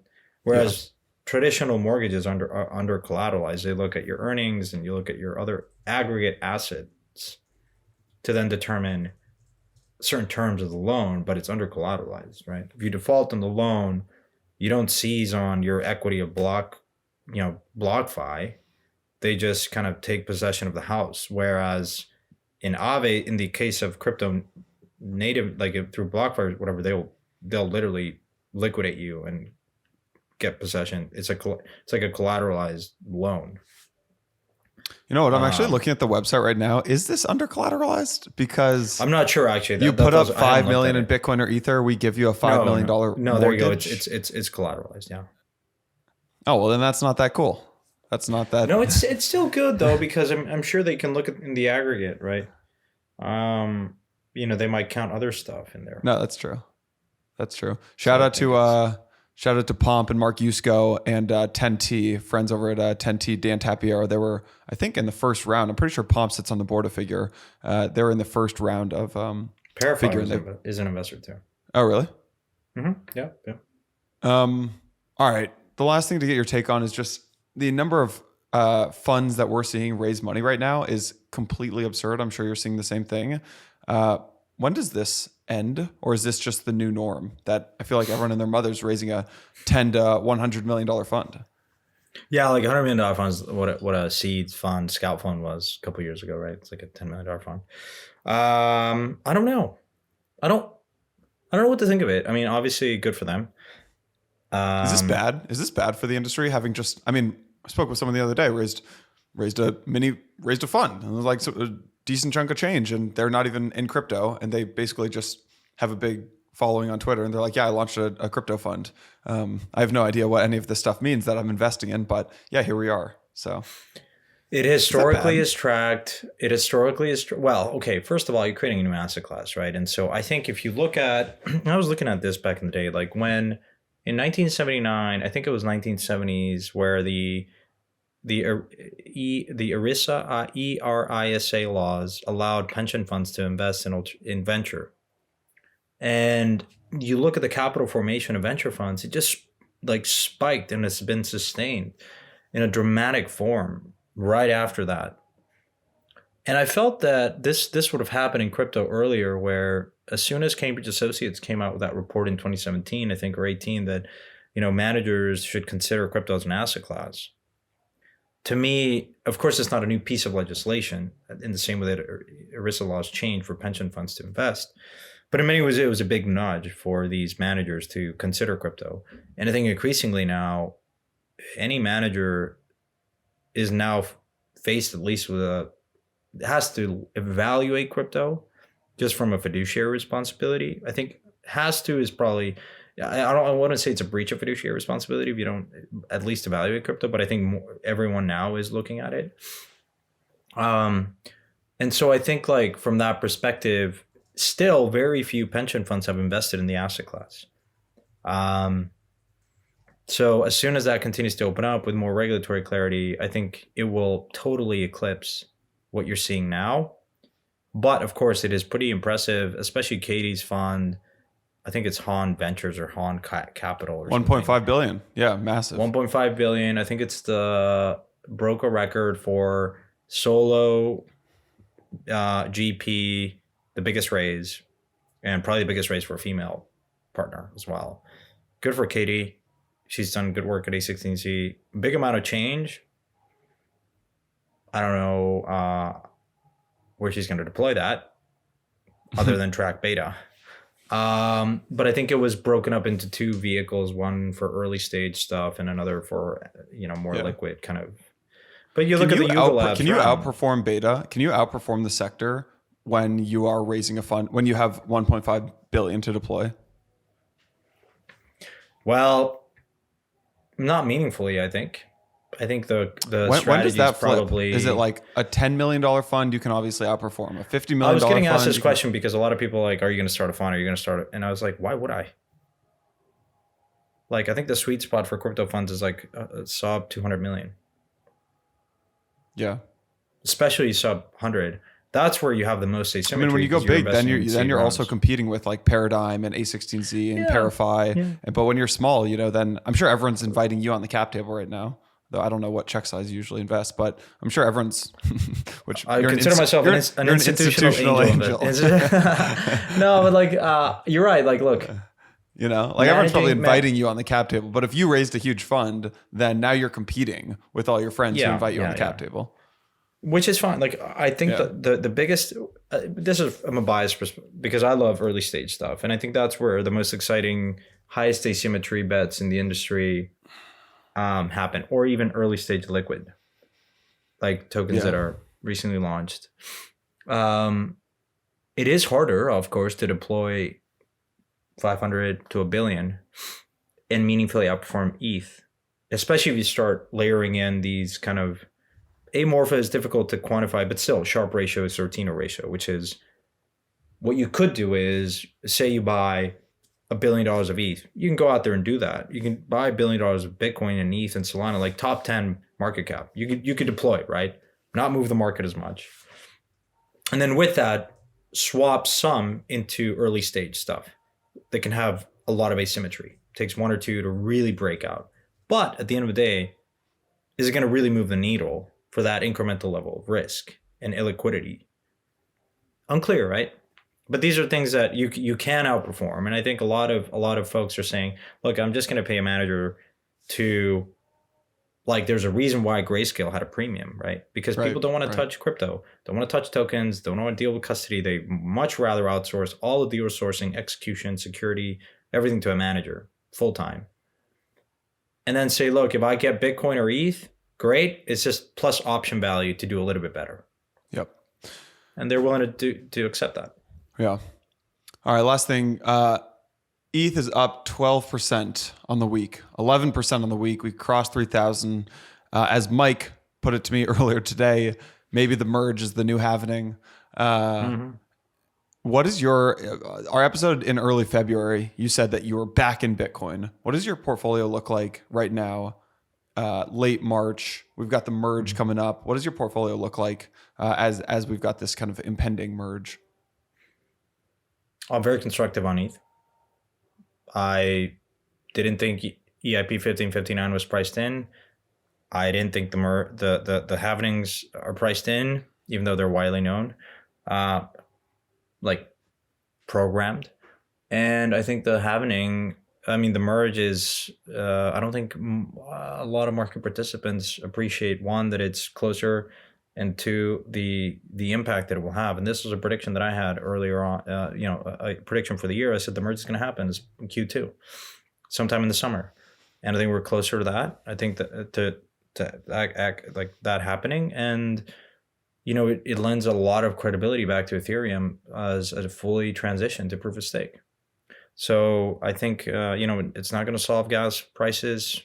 Whereas traditional mortgages are under collateralized. They look at your earnings and you look at your other aggregate assets to then determine certain terms of the loan, but it's under collateralized, right? If you default on the loan, you don't seize on your equity of BlockFi. They just kind of take possession of the house. Whereas in Aave, in the case of crypto native, like through BlockFi or whatever, they'll literally liquidate you and get possession. It's like a collateralized loan. You know what? I'm actually looking at the website right now. Is this under collateralized? Because I'm not sure actually. You put up 5 million in Bitcoin or Ether, we give you a $5 million mortgage. No, there you go. It's collateralized. Yeah. Oh well, then that's not that cool. That's not that. No, it's still good though because I'm sure they can look at in the aggregate, right? They might count other stuff in there. No, that's true. That's true. Shout out to Pomp and Mark Yusko and 10T, friends over at 10T, Dan Tapiero. They were, I think, in the first round. I'm pretty sure Pomp sits on the board of Figure. They were in the first round of Figure. Is an investor too. Oh, really? Mm-hmm. Yeah. All right. The last thing to get your take on is just the number of funds that we're seeing raise money right now is completely absurd. I'm sure you're seeing the same thing. When does this end, or is this just the new norm that I feel like everyone and their mother's raising a $10 to $100 million fund? Yeah, like $100 million fund is what a seed fund, scout fund was a couple of years ago, right? It's like a $10 million fund. I don't know. I don't know what to think of it. I mean, obviously good for them. Is this bad? Is this bad for the industry? Having I spoke with someone the other day, raised a fund, and it was like a decent chunk of change, and they're not even in crypto, and they basically just have a big following on Twitter, and they're like, yeah, I launched a crypto fund. I have no idea what any of this stuff means that I'm investing in, but yeah, here we are. So it historically is tracked. Well, okay, first of all, you're creating a new asset class, right? And so I think if you look at, I was looking at this back in the day, like when in 1979, I think it was 1970s, where the ERISA laws allowed pension funds to invest in venture. And you look at the capital formation of venture funds, it just like spiked, and it's been sustained in a dramatic form right after that. And I felt that this would have happened in crypto earlier, where as soon as Cambridge Associates came out with that report in 2017, I think, or 18, that managers should consider crypto as an asset class. To me, of course, it's not a new piece of legislation in the same way that ERISA laws changed for pension funds to invest. But in many ways, it was a big nudge for these managers to consider crypto. And I think increasingly now, any manager is now faced at least with has to evaluate crypto just from a fiduciary responsibility. I think has to is probably, I want to say it's a breach of fiduciary responsibility if you don't at least evaluate crypto, but I think everyone now is looking at it. And so I think like from that perspective, still very few pension funds have invested in the asset class. So as soon as that continues to open up with more regulatory clarity, I think it will totally eclipse what you're seeing now. But of course, it is pretty impressive, especially Katie's fund. I think it's Han Ventures or Han Capital. Or 1.5 billion. Yeah, massive. 1.5 billion. I think it's the broker record for solo GP, the biggest raise and probably the biggest raise for a female partner as well. Good for Katie. She's done good work at A16Z. Big amount of change. I don't know where she's going to deploy that other than track beta. But I think it was broken up into 2 vehicles, one for early stage stuff and another for, more liquid kind of. But you look at the Yuga Labs. Can you outperform beta? Can you outperform the sector when you are raising a fund, when you have 1.5 billion to deploy? Well, not meaningfully, I think. I think the when does that flip? Probably, is it like a $10 million fund? You can obviously outperform a $50 million. I was getting fund, asked this question because a lot of people are like, are you going to start a fund? Are you going to start it? And I was like, why would I? Like, I think the sweet spot for crypto funds is like sub 200 million. Yeah. Especially sub 100. That's where you have the most asymmetry. I mean, when you go big, then you're also competing with like Paradigm and A16Z and Parify. Yeah. But when you're small, then I'm sure everyone's inviting you on the cap table right now. Though I don't know what check size you usually invest, but I'm sure everyone's. Which I consider myself an institutional angel. No, but like you're right. Like, look, everyone's probably inviting you on the cap table. But if you raised a huge fund, then now you're competing with all your friends who invite you on the cap table. Which is fine. Like, I think the biggest, I'm a biased because I love early stage stuff. And I think that's where the most exciting, highest asymmetry bets in the industry happen, or even early stage liquid, like tokens that are recently launched. It is harder, of course, to deploy 500 to $1 billion and meaningfully outperform ETH, especially if you start layering in these kind of amorpha is difficult to quantify, but still Sharpe ratio is Sortino ratio, which is what you could do is say you buy $1 billion of ETH. You can go out there and do that. You can buy $1 billion of Bitcoin and ETH and Solana, like top 10 market cap. You could deploy, right? Not move the market as much. And then with that, swap some into early stage stuff that can have a lot of asymmetry. It takes 1 or 2 to really break out. But at the end of the day, is it going to really move the needle for that incremental level of risk and illiquidity? Unclear, right? But these are things that you can outperform. And I think a lot of folks are saying, look, I'm just going to pay a manager to, like, there's a reason why Grayscale had a premium, right? Because people don't want to touch crypto, don't want to touch tokens, don't want to deal with custody. They much rather outsource all of the sourcing, execution, security, everything to a manager full time. And then say, look, if I get Bitcoin or ETH, great. It's just plus option value to do a little bit better. Yep. And they're willing to accept that. Yeah. All right. Last thing. ETH is up 12% on the week, 11% on the week. We crossed 3,000. As Mike put it to me earlier today, maybe the merge is the new happening. What is our episode in early February? You said that you were back in Bitcoin. What does your portfolio look like right now? Late March, we've got the merge coming up. What does your portfolio look like as we've got this kind of impending merge? I'm very constructive on ETH. I didn't think EIP 1559 was priced in. I didn't think the halvenings are priced in, even though they're widely known, like programmed. And I think the merge is, I don't think a lot of market participants appreciate, one, that it's closer, and two, the impact that it will have. And this was a prediction that I had earlier on, a prediction for the year. I said the merge is going to happen in Q2, sometime in the summer. And I think we're closer to that. I think that to act like that happening. And, it lends a lot of credibility back to Ethereum as a fully transition to proof of stake. So I think, it's not going to solve gas prices.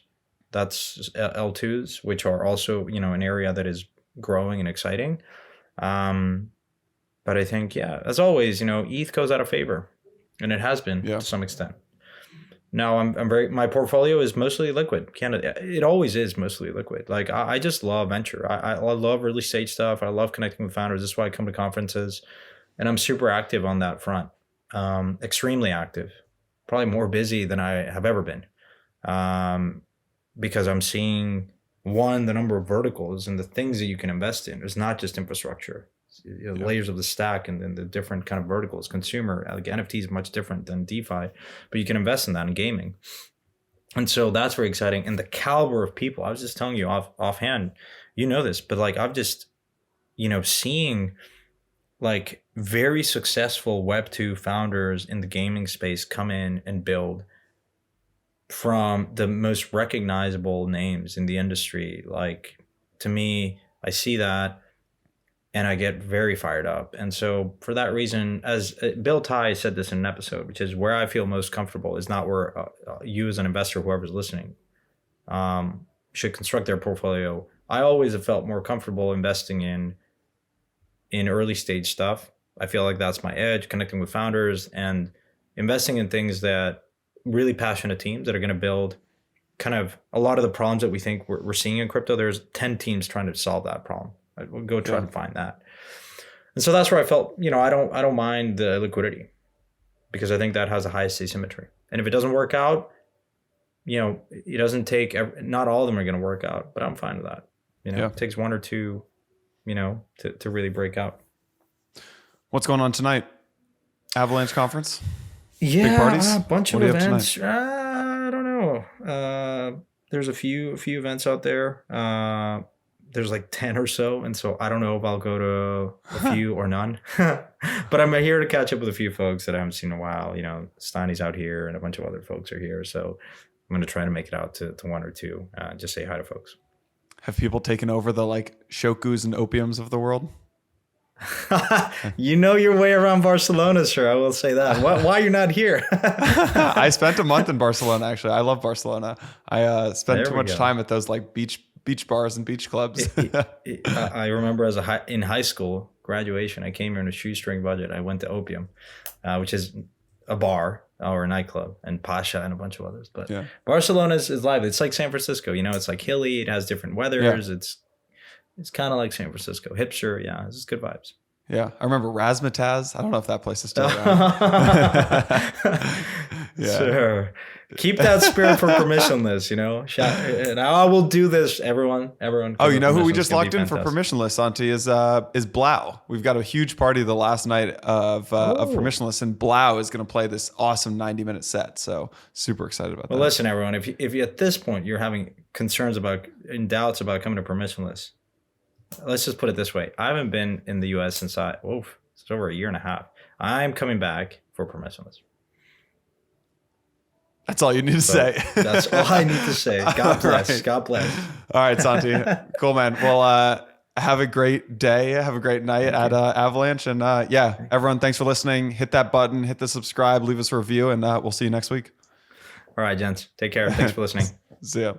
That's L2s, which are also, an area that is growing and exciting. But I think, as always, ETH goes out of favor, and it has been to some extent. Now my portfolio is mostly liquid. It always is mostly liquid. Like I just love venture. I love early stage stuff. I love connecting with founders. That's why I come to conferences, and I'm super active on that front. Extremely active, probably more busy than I have ever been, because I'm seeing, one, the number of verticals and the things that you can invest in. It's not just infrastructure. layers of the stack and then the different kind of verticals. Consumer, like NFT is much different than DeFi, but you can invest in that in gaming. And so that's very exciting. And the caliber of people, I was just telling you offhand, you know this, but like I've just, seeing like very successful Web2 founders in the gaming space come in and build from the most recognizable names in the industry. Like, to me, I see that and I get very fired up. And so for that reason, as Bill Tai said this in an episode, which is where I feel most comfortable is not where you as an investor, whoever's listening, should construct their portfolio. I always have felt more comfortable investing in early stage stuff. I feel like that's my edge, connecting with founders and investing in things that really passionate teams that are going to build kind of a lot of the problems that we think we're seeing in crypto. There's 10 teams trying to solve that problem. We'll go try to find that. And so that's where I felt, I don't mind the liquidity because I think that has the highest asymmetry. And if it doesn't work out, it doesn't take, not all of them are going to work out, but I'm fine with that. It takes one or two, to really break out. What's going on tonight? Avalanche conference? Yeah, big parties? A bunch of events. I don't know. There's a few events out there. There's like 10 or so. And so I don't know if I'll go to a few or none. But I'm here to catch up with a few folks that I haven't seen in a while. Steiny's out here and a bunch of other folks are here. So I'm going to try to make it out to one or two. Just say hi to folks. Have people taken over the like Shokus and Opiums of the world? You know your way around Barcelona, sir. I will say that. Why you're not here? I spent a month in Barcelona, actually. I love Barcelona. I spent too much time at those like beach bars and beach clubs. I remember in high school graduation, I came here on a shoestring budget. I went to Opium, which is a bar or a nightclub, and Pasha and a bunch of others. But Barcelona is lively. It's like San Francisco. It's like hilly. It has different weathers. Yeah. It's kind of like San Francisco. Hipster. Yeah, it's good vibes. Yeah. I remember Razzmatazz. I don't know if that place is still around. Yeah. Sure. Keep that spirit for permissionless, and I will do this. Everyone. Oh, who we just locked in for permissionless, Santi, is Blau. We've got a huge party the last night of permissionless, and Blau is going to play this awesome 90-minute set. So super excited about that. Well, listen, everyone, if you at this point you're having concerns and doubts about coming to permissionless, let's just put it this way. I haven't been in the US since it's over a year and a half. I'm coming back for permissionless. That's all you need to say. That's all I need to say. God bless. Right. God bless. All right, Santi. Cool, man. Well, have a great day. Have a great night at Avalanche. And everyone, thanks for listening. Hit that button, hit the subscribe, leave us a review, and we'll see you next week. All right, gents. Take care. Thanks for listening. See ya.